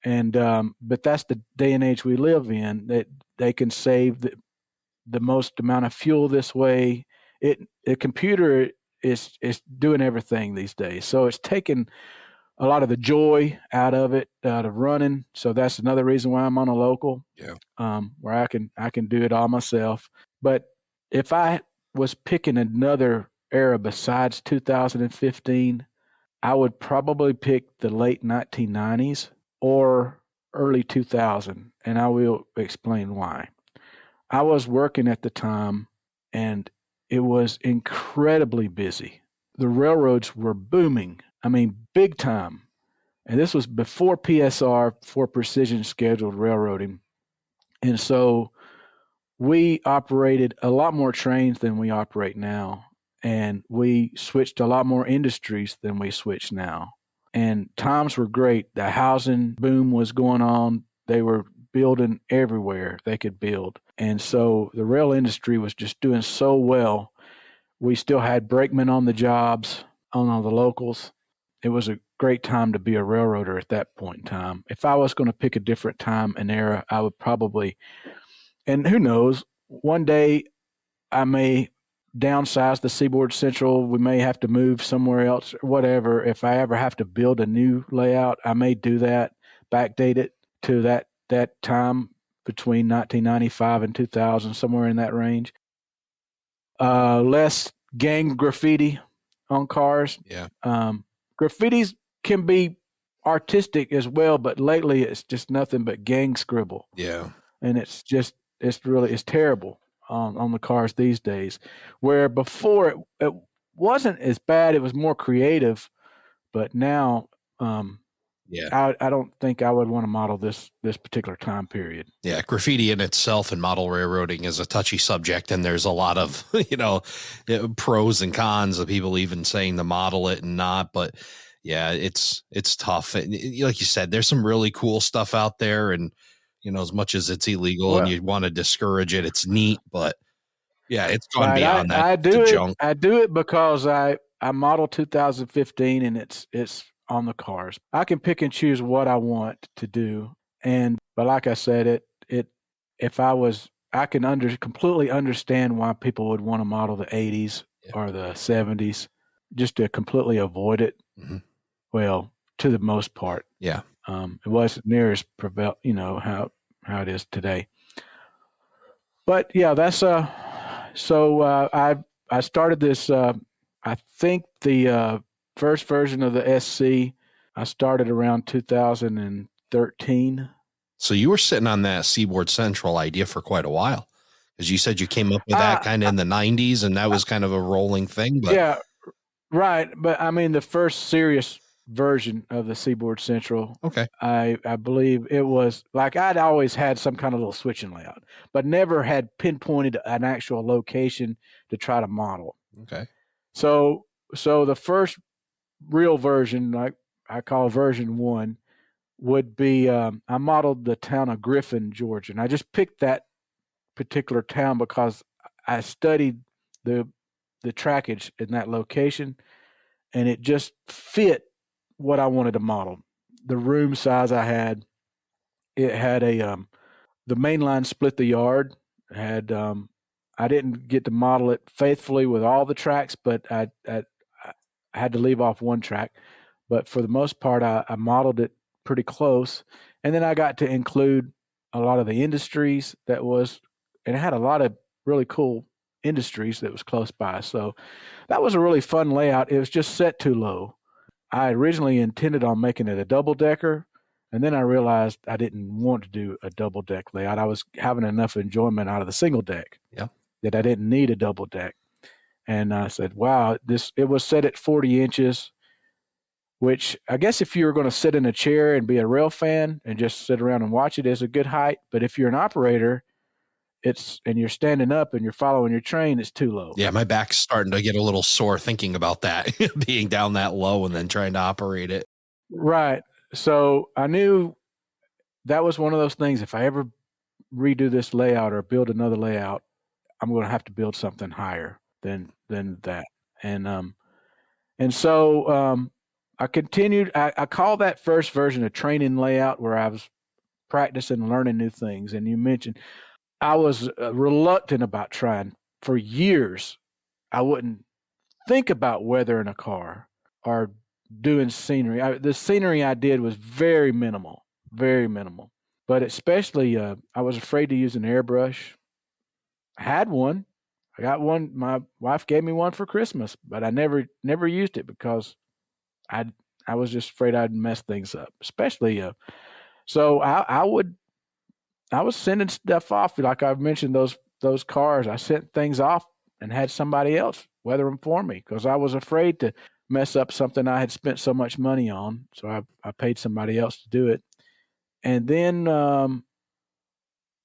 Speaker 2: And but that's the day and age we live in, that they can save the most amount of fuel this way. The computer is doing everything these days. So it's taken a lot of the joy out of it, out of running. So that's another reason why I'm on a local, where I can do it all myself. But if I was picking another era besides 2015, I would probably pick the late 1990s or early 2000, and I will explain why. I was working at the time, and it was incredibly busy. The railroads were booming. I mean, big time. And this was before PSR, for precision scheduled railroading. And so we operated a lot more trains than we operate now. And we switched a lot more industries than we switch now. And times were great. The housing boom was going on. They were building everywhere they could build. And so the rail industry was just doing so well. We still had brakemen on the jobs, on all the locals. It was a great time to be a railroader at that point in time. If I was going to pick a different time and era, I would probably, and who knows, one day I may downsize the Seaboard Central. We may have to move somewhere else, whatever. If I ever have to build a new layout, I may do that, backdate it to that time between 1995 and 2000, somewhere in that range. Less gang graffiti on cars.
Speaker 1: Yeah.
Speaker 2: Graffitis can be artistic as well, but lately it's just nothing but gang scribble.
Speaker 1: Yeah.
Speaker 2: And it's terrible on the cars these days, where before it wasn't as bad. It was more creative, but now I don't think I would want to model this particular time period.
Speaker 1: Yeah, graffiti in itself and model railroading is a touchy subject, and there's a lot of pros and cons of people even saying to model it and not. But yeah, it's tough. And like you said, there's some really cool stuff out there, and as much as it's illegal and you want to discourage it, it's neat. But yeah, it's gone beyond that.
Speaker 2: I do it because I model 2015, and it's on the cars. I can pick and choose what I want to do. But like I said, I can completely understand why people would want to model the 80s or the 70s, just to completely avoid it.
Speaker 1: Mm-hmm.
Speaker 2: Well, to the most part.
Speaker 1: Yeah.
Speaker 2: It wasn't near as how it is today. But yeah, that's so I started this, I think the first version of the SC, I started around 2013.
Speaker 1: So you were sitting on that Seaboard Central idea for quite a while, because you said you came up with that kind of in the 90s, and that was kind of a rolling thing. But
Speaker 2: yeah, right. But I mean, the first serious version of the Seaboard Central,
Speaker 1: okay,
Speaker 2: I believe it was like I'd always had some kind of little switching layout, but never had pinpointed an actual location to try to model.
Speaker 1: Okay.
Speaker 2: So the first real version, like I call version 1, would be I modeled the town of Griffin, Georgia, and I just picked that particular town because I studied the trackage in that location, and it just fit what I wanted to model. The room size I had, it had the main line split the yard. Had I didn't get to model it faithfully with all the tracks, but I had to leave off one track. But for the most part, I modeled it pretty close. And then I got to include a lot of the industries and it had a lot of really cool Industries that was close by. So that was a really fun layout. It was just set too low. I originally intended on making it a double decker, and then I realized I didn't want to do a double deck layout. I was having enough enjoyment out of the single deck that I didn't need a double deck. And I said, wow, it was set at 40 inches, which I guess if you were going to sit in a chair and be a rail fan and just sit around and watch it is a good height. But if you're an operator, and you're standing up and you're following your train, it's too low.
Speaker 1: Yeah, my back's starting to get a little sore thinking about that, being down that low and then trying to operate it.
Speaker 2: Right. So I knew that was one of those things. If I ever redo this layout or build another layout, I'm going to have to build something higher than that. And so I continued. I call that first version a training layout, where I was practicing and learning new things. And you mentioned I was reluctant about trying for years. I wouldn't think about weathering a car or doing scenery. The scenery I did was very minimal, very minimal. But especially, I was afraid to use an airbrush. I had one. I got one. My wife gave me one for Christmas, but I never used it because I was just afraid I'd mess things up. Especially, so I was sending stuff off, like I've mentioned those cars. I sent things off and had somebody else weather them for me because I was afraid to mess up something I had spent so much money on. So I paid somebody else to do it. And then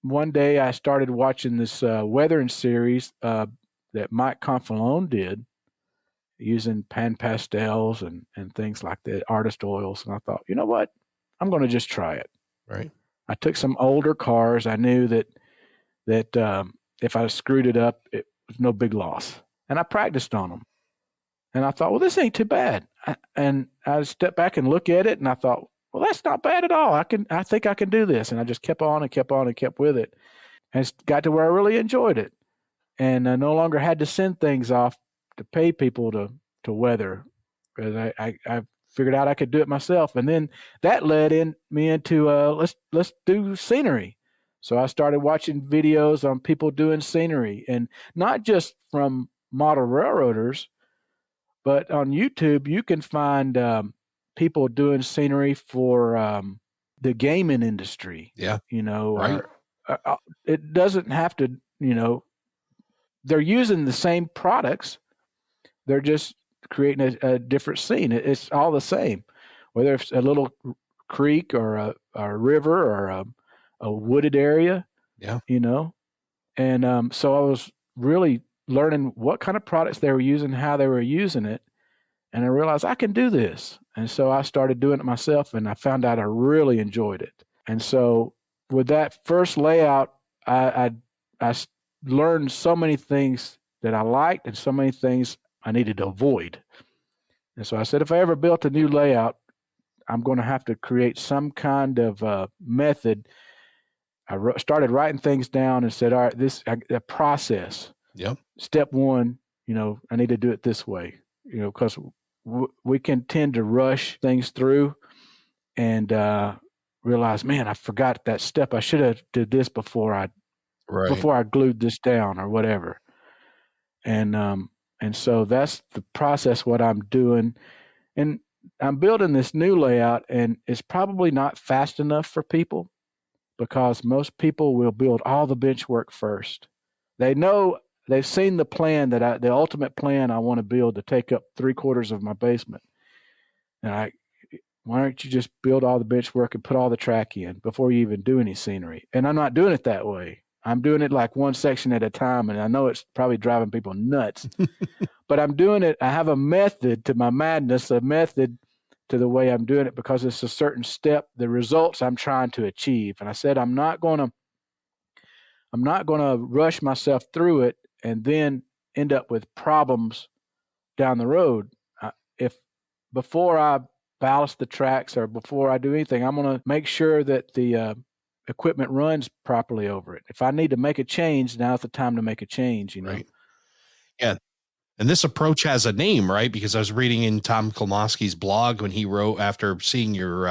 Speaker 2: one day I started watching this weathering series that Mike Confalone did using pan pastels and things like that, artist oils. And I thought, you know what? I'm going to just try it.
Speaker 1: Right.
Speaker 2: I took some older cars. I knew that if I screwed it up, it was no big loss. And I practiced on them. And I thought, well, this ain't too bad. And I stepped back and looked at it, and I thought, well, that's not bad at all. I think I can do this. And I just kept on and kept on and kept with it. And it got to where I really enjoyed it. And I no longer had to send things off to pay people to weather, because I figured out I could do it myself. And then that led me into let's do scenery. So I started watching videos on people doing scenery, and not just from model railroaders, but on YouTube you can find people doing scenery for the gaming industry.
Speaker 1: Yeah,
Speaker 2: right. It doesn't have to. They're using the same products. They're just creating a different scene. It's all the same, whether it's a little creek or a river or a wooded area.
Speaker 1: Yeah.
Speaker 2: And so I was really learning what kind of products they were using, how they were using it. And I realized I can do this. And so I started doing it myself, and I found out I really enjoyed it. And so with that first layout, I learned so many things that I liked and so many things I needed to avoid. And so I said, if I ever built a new layout, I'm going to have to create some kind of method. I started writing things down and said, all right, a process.
Speaker 1: Yep.
Speaker 2: Step one, I need to do it this way, because we can tend to rush things through and realize, man, I forgot that step. I should have did this before I glued this down or whatever. And so that's the process, what I'm doing. And I'm building this new layout, and it's probably not fast enough for people, because most people will build all the bench work first. They've seen the plan the ultimate plan I want to build to take up 3/4 of my basement. And why don't you just build all the bench work and put all the track in before you even do any scenery? And I'm not doing it that way. I'm doing it like one section at a time, and I know it's probably driving people nuts, but I'm doing it. I have a method to my madness, a method to the way I'm doing it, because it's a certain step, the results I'm trying to achieve. And I said, I'm not going to rush myself through it and then end up with problems down the road. If before I ballast the tracks or before I do anything, I'm going to make sure that the equipment runs properly over it. If I need to make a change, now's the time to make a change,
Speaker 1: Right. Yeah. And this approach has a name, right? Because I was reading in Tom Kolmoski's blog when he wrote after seeing your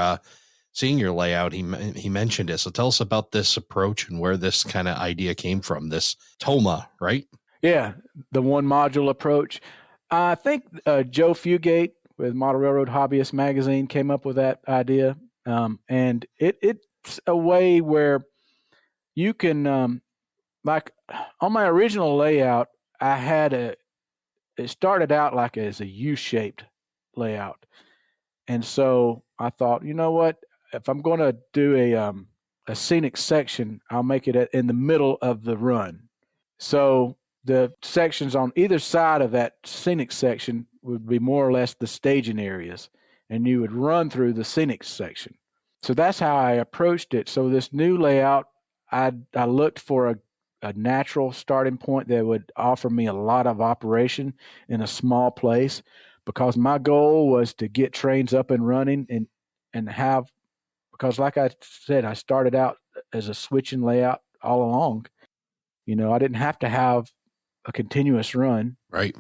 Speaker 1: layout, he mentioned it. So tell us about this approach and where this kind of idea came from, this TOMA, right?
Speaker 2: Yeah, the one module approach. I think Joe Fugate with Model Railroad Hobbyist Magazine came up with that idea. And it's a way where you can, like on my original layout, it started out like as a U-shaped layout. And so I thought, you know what, if I'm going to do a scenic section, I'll make it in the middle of the run. So the sections on either side of that scenic section would be more or less the staging areas, and you would run through the scenic section. So that's how I approached it. So this new layout, I looked for a natural starting point that would offer me a lot of operation in a small place, because my goal was to get trains up and running and have, because like I said, I started out as a switching layout all along. I didn't have to have a continuous run.
Speaker 1: Right.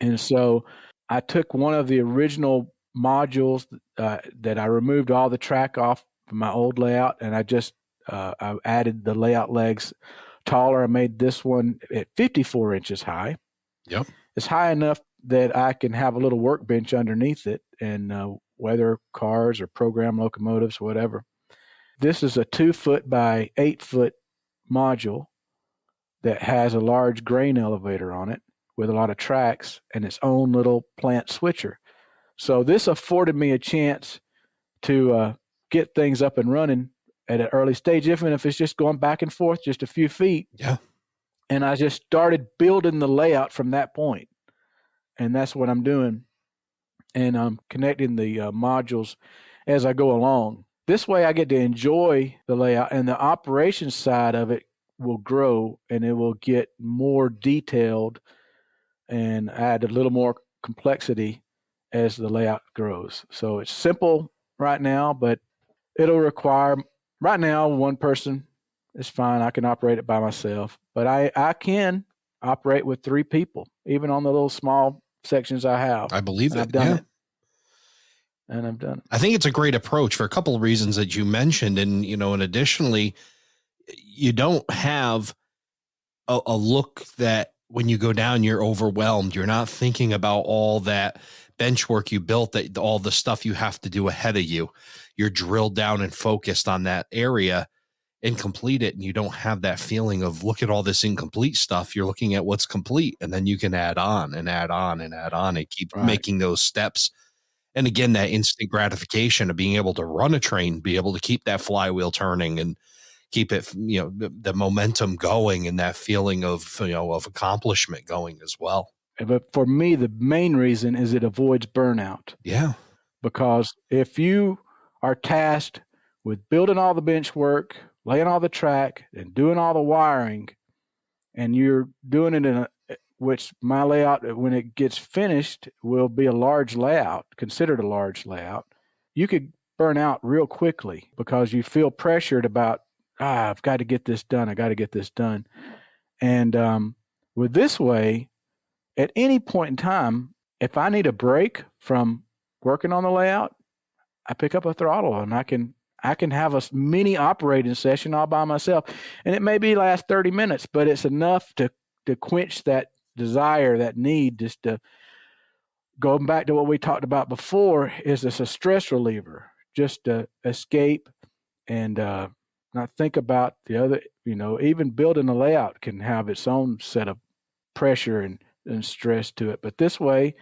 Speaker 2: And so I took one of the original modules that I removed all the track off from my old layout, and I added the layout legs taller. I made this one at 54 inches high.
Speaker 1: Yep.
Speaker 2: It's high enough that I can have a little workbench underneath it and weather cars or program locomotives, whatever. This is a 2-foot by 8-foot module that has a large grain elevator on it with a lot of tracks and its own little plant switcher. So this afforded me a chance to get things up and running at an early stage, even if it's just going back and forth just a few feet.
Speaker 1: Yeah.
Speaker 2: And I just started building the layout from that point. And that's what I'm doing. And I'm connecting the modules as I go along. This way I get to enjoy the layout, and the operations side of it will grow, and it will get more detailed and add a little more complexity as the layout grows. So it's simple right now, but it'll require, right now, one person is fine. I can operate it by myself, but I can operate with 3 people, even on the little small sections I have.
Speaker 1: I believe it.
Speaker 2: I've done it. And I've done it.
Speaker 1: I think it's a great approach for a couple of reasons that you mentioned. And, and additionally, you don't have a look that when you go down, you're overwhelmed. You're not thinking about all that bench work you built, that all the stuff you have to do ahead of you. You're drilled down and focused on that area and complete it. And you don't have that feeling of, look at all this incomplete stuff. You're looking at what's complete, and then you can add on and add on and add on and keep making those steps. And again, that instant gratification of being able to run a train, be able to keep that flywheel turning and keep it, the momentum going, and that feeling of, of accomplishment going as well.
Speaker 2: But for me, the main reason is it avoids burnout.
Speaker 1: Yeah.
Speaker 2: Because if you are tasked with building all the bench work, laying all the track, and doing all the wiring, and you're doing it which my layout, when it gets finished, will be a large layout, considered a large layout, you could burn out real quickly because you feel pressured about, I've got to get this done. I got to get this done. And with this way, at any point in time, if I need a break from working on the layout, I pick up a throttle and I can have a mini operating session all by myself. And it may last 30 minutes, but it's enough to quench that desire, that need, just to go back to what we talked about before, is this a stress reliever, just to escape and not think about the other, even building a layout can have its own set of pressure and stress to it. But this way,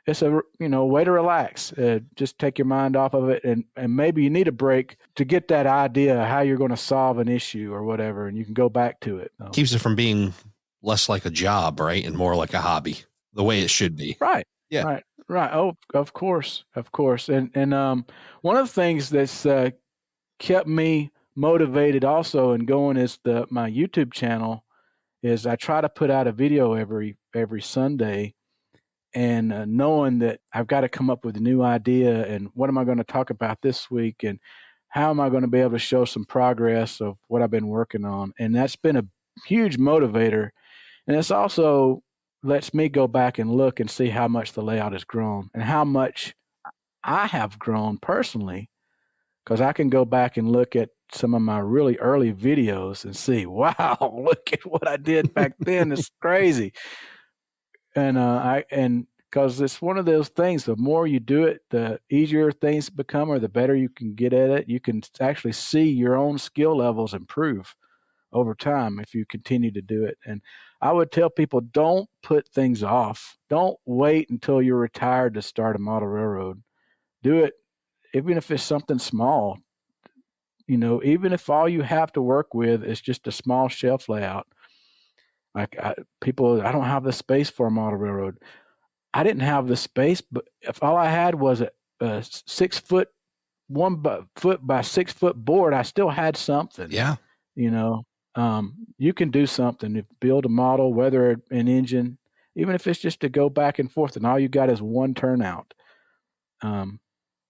Speaker 2: it's a way to relax. Just take your mind off of it, and maybe you need a break to get that idea of how you're going to solve an issue or whatever, and you can go back to it.
Speaker 1: Keeps it from being less like a job, right, and more like a hobby, the way it should be.
Speaker 2: Right.
Speaker 1: Yeah.
Speaker 2: Right. Oh, of course. And one of the things that's kept me motivated also and going is my YouTube channel. Is I try to put out a video every Sunday, and knowing that I've got to come up with a new idea, and what am I going to talk about this week, and how am I going to be able to show some progress of what I've been working on. And that's been a huge motivator. And it's also lets me go back and look and see how much the layout has grown and how much I have grown personally, because I can go back and look at some of my really early videos and see, wow, look at what I did back then. It's crazy. And because it's one of those things, the more you do it, the easier things become, or the better you can get at it. You can actually see your own skill levels improve over time if you continue to do it. And I would tell people, don't put things off. Don't wait until you're retired to start a model railroad. Do it, even if it's something small. Even if all you have to work with is just a small shelf layout. Like I don't have the space for a model railroad. I didn't have the space, but if all I had was a 6 foot, 1 foot by 6 foot board, I still had something.
Speaker 1: Yeah.
Speaker 2: You can do something, build a model, whether an engine, even if it's just to go back and forth and all you got is one turnout.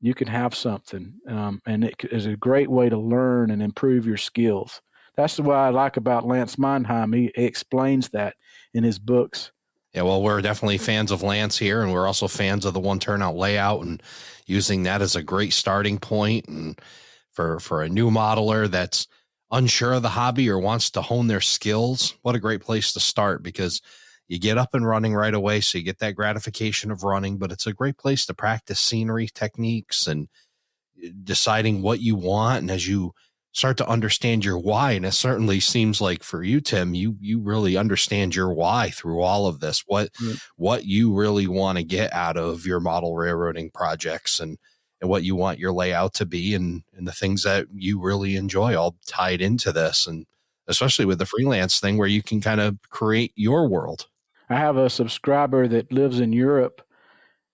Speaker 2: You can have something, and it is a great way to learn and improve your skills. That's what I like about Lance Mannheim. He explains that in his books.
Speaker 1: Yeah, well, we're definitely fans of Lance here, and we're also fans of the one turnout layout and using that as a great starting point. And for a new modeler that's unsure of the hobby or wants to hone their skills, what a great place to start, because you get up and running right away. So you get that gratification of running, but it's a great place to practice scenery techniques and deciding what you want. And as you start to understand your why, and it certainly seems like for you, Tim, you really understand your why through all of this, what you really want to get out of your model railroading projects and what you want your layout to be, and the things that you really enjoy all tied into this. And especially with the freelance thing where you can kind of create your world.
Speaker 2: I have a subscriber that lives in Europe,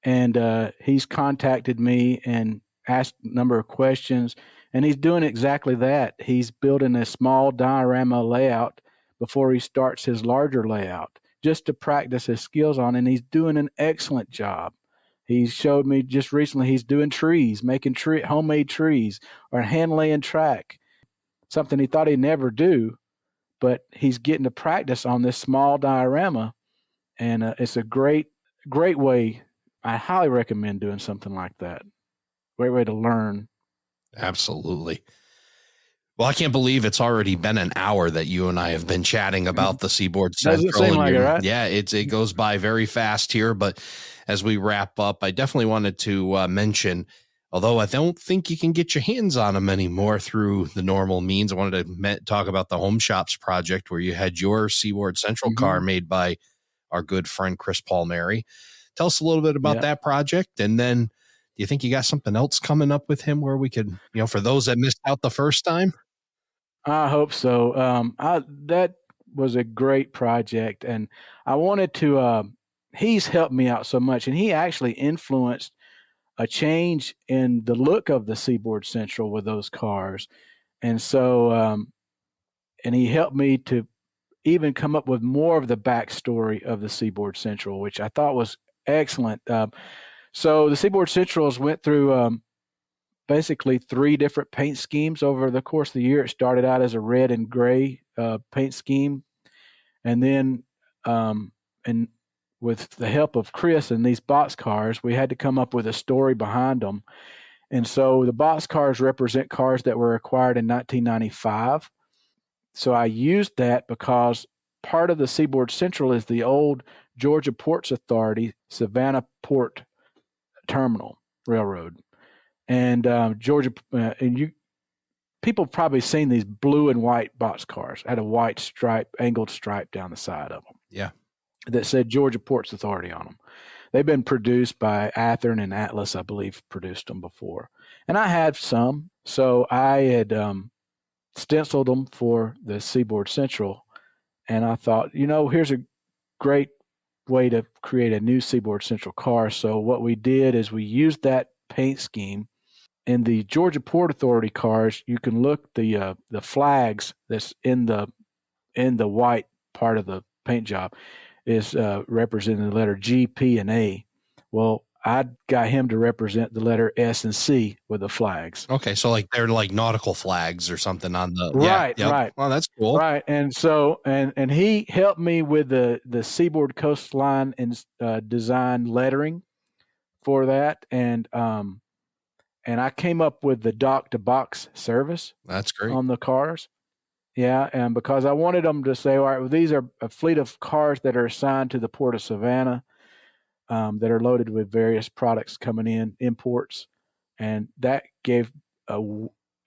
Speaker 2: and he's contacted me and asked a number of questions, and he's doing exactly that. He's building a small diorama layout before he starts his larger layout, just to practice his skills on, and he's doing an excellent job. He showed me just recently he's doing trees, making homemade trees, or hand laying track, something he thought he'd never do, but he's getting to practice on this small diorama, and it's a great way. I highly recommend doing something like that. Great way to learn.
Speaker 1: Absolutely. Well, I can't believe it's already been an hour that you and I have been chatting about the Seaboard Central.
Speaker 2: Doesn't seem like it, right?
Speaker 1: Yeah, it goes by very fast here. But as we wrap up, I definitely wanted to mention, although I don't think you can get your hands on them anymore through the normal means, I wanted to talk about the Home Shops project where you had your Seaboard Central car made by our good friend Chris Palmieri. Tell us a little bit about that project, and then do you think you got something else coming up with him where we could, for those that missed out the first time?
Speaker 2: I hope so. That was a great project, and I wanted to. He's helped me out so much, and he actually influenced a change in the look of the Seaboard Central with those cars, and so and he helped me to even come up with more of the backstory of the Seaboard Central, which I thought was excellent. So the Seaboard Centrals went through basically 3 different paint schemes over the course of the year. It started out as a red and gray paint scheme, and then and with the help of Chris and these box cars, we had to come up with a story behind them. And so the box cars represent cars that were acquired in 1995. So I used that because part of the Seaboard Central is the old Georgia Ports Authority Savannah Port Terminal Railroad. And Georgia, and people have probably seen these blue and white box cars. Had a white stripe, angled stripe down the side of them.
Speaker 1: Yeah.
Speaker 2: That said Georgia Ports Authority on them. They've been produced by Athearn and Atlas, I believe, produced them before. And I had some, so I had stenciled them for the Seaboard Central. And I thought, here's a great way to create a new Seaboard Central car. So what we did is we used that paint scheme. In the Georgia Port Authority cars, you can look the flags that's in the white part of the paint job is representing the letter G, P, and A. Well, I got him to represent the letter S and C with the flags.
Speaker 1: Okay, so like they're like nautical flags or something on the
Speaker 2: right.
Speaker 1: Well, that's cool.
Speaker 2: Right, and so and he helped me with the Seaboard Coastline and design lettering for that, and and I came up with the dock to box service.
Speaker 1: That's great.
Speaker 2: On the cars. Yeah, and because I wanted them to say, all right, well, these are a fleet of cars that are assigned to the Port of Savannah that are loaded with various products coming in, imports, and that gave a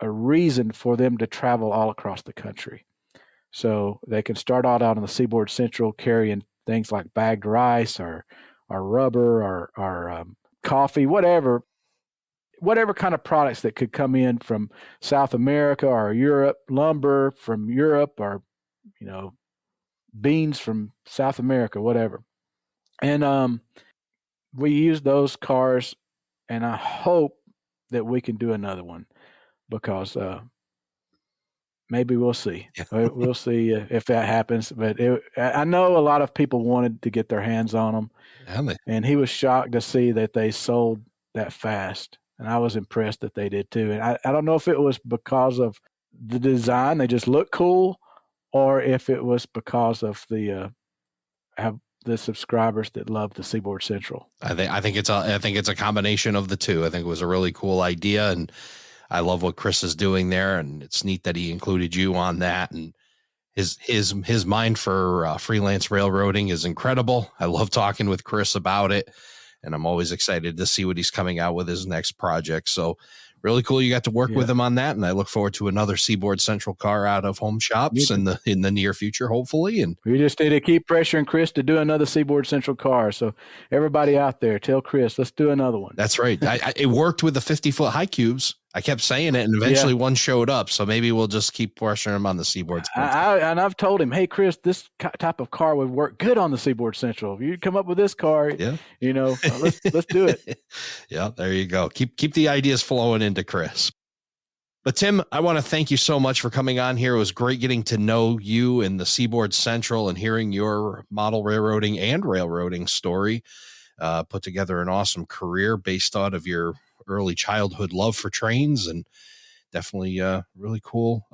Speaker 2: reason for them to travel all across the country. So they can start out on the Seaboard Central carrying things like bagged rice or rubber or coffee, whatever kind of products that could come in from South America or Europe, lumber from Europe, or, beans from South America, whatever. And we use those cars, and I hope that we can do another one, because maybe we'll see.
Speaker 1: Yeah.
Speaker 2: We'll see if that happens. But I know a lot of people wanted to get their hands on them, and he was shocked to see that they sold that fast. And I was impressed that they did too. And I don't know if it was because of the design, they just look cool, or if it was because of the subscribers that love the Seaboard Central.
Speaker 1: I think it's a combination of the two. I think it was a really cool idea, and I love what Chris is doing there, and it's neat that he included you on that. And his mind for freelance railroading is incredible. I love talking with Chris about it, and I'm always excited to see what he's coming out with his next project. So really cool you got to work with him on that, and I look forward to another Seaboard Central car out of Home Shops in the near future, hopefully. And
Speaker 2: we just need to keep pressuring Chris to do another Seaboard Central car. So everybody out there, tell Chris, let's do another one.
Speaker 1: That's right. It worked with the 50-foot high cubes. I kept saying it, and eventually one showed up. So maybe we'll just keep pressuring him on the Seaboard Central.
Speaker 2: And I've told him, hey, Chris, this type of car would work good on the Seaboard Central. If you come up with this car, let's do it.
Speaker 1: Yeah, there you go. Keep the ideas flowing into Chris. But Tim, I want to thank you so much for coming on here. It was great getting to know you and the Seaboard Central and hearing your model railroading and railroading story. Put together an awesome career based out of your early childhood love for trains, and definitely a really cool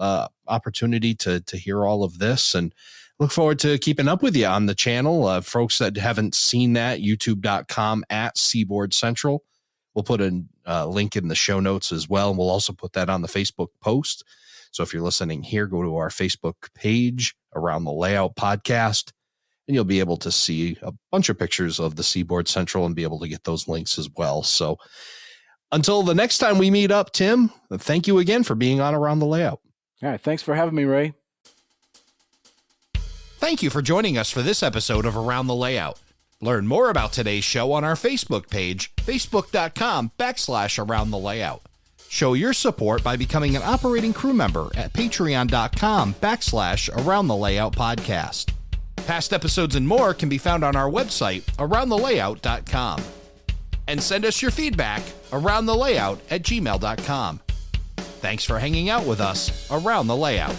Speaker 1: opportunity to hear all of this, and look forward to keeping up with you on the channel. Folks that haven't seen that, youtube.com/Seaboard Central. We'll put a link in the show notes as well, and we'll also put that on the Facebook post. So if you're listening here, go to our Facebook page, Around the Layout Podcast, and you'll be able to see a bunch of pictures of the Seaboard Central and be able to get those links as well. So until the next time we meet up, Tim, thank you again for being on Around the Layout.
Speaker 2: All right. Thanks for having me, Ray.
Speaker 1: Thank you for joining us for this episode of Around the Layout. Learn more about today's show on our Facebook page, facebook.com/Around the Layout. Show your support by becoming an operating crew member at patreon.com/Around the Layout Podcast. Past episodes and more can be found on our website, aroundthelayout.com. And send us your feedback, aroundthelayout@gmail.com. Thanks for hanging out with us around the layout.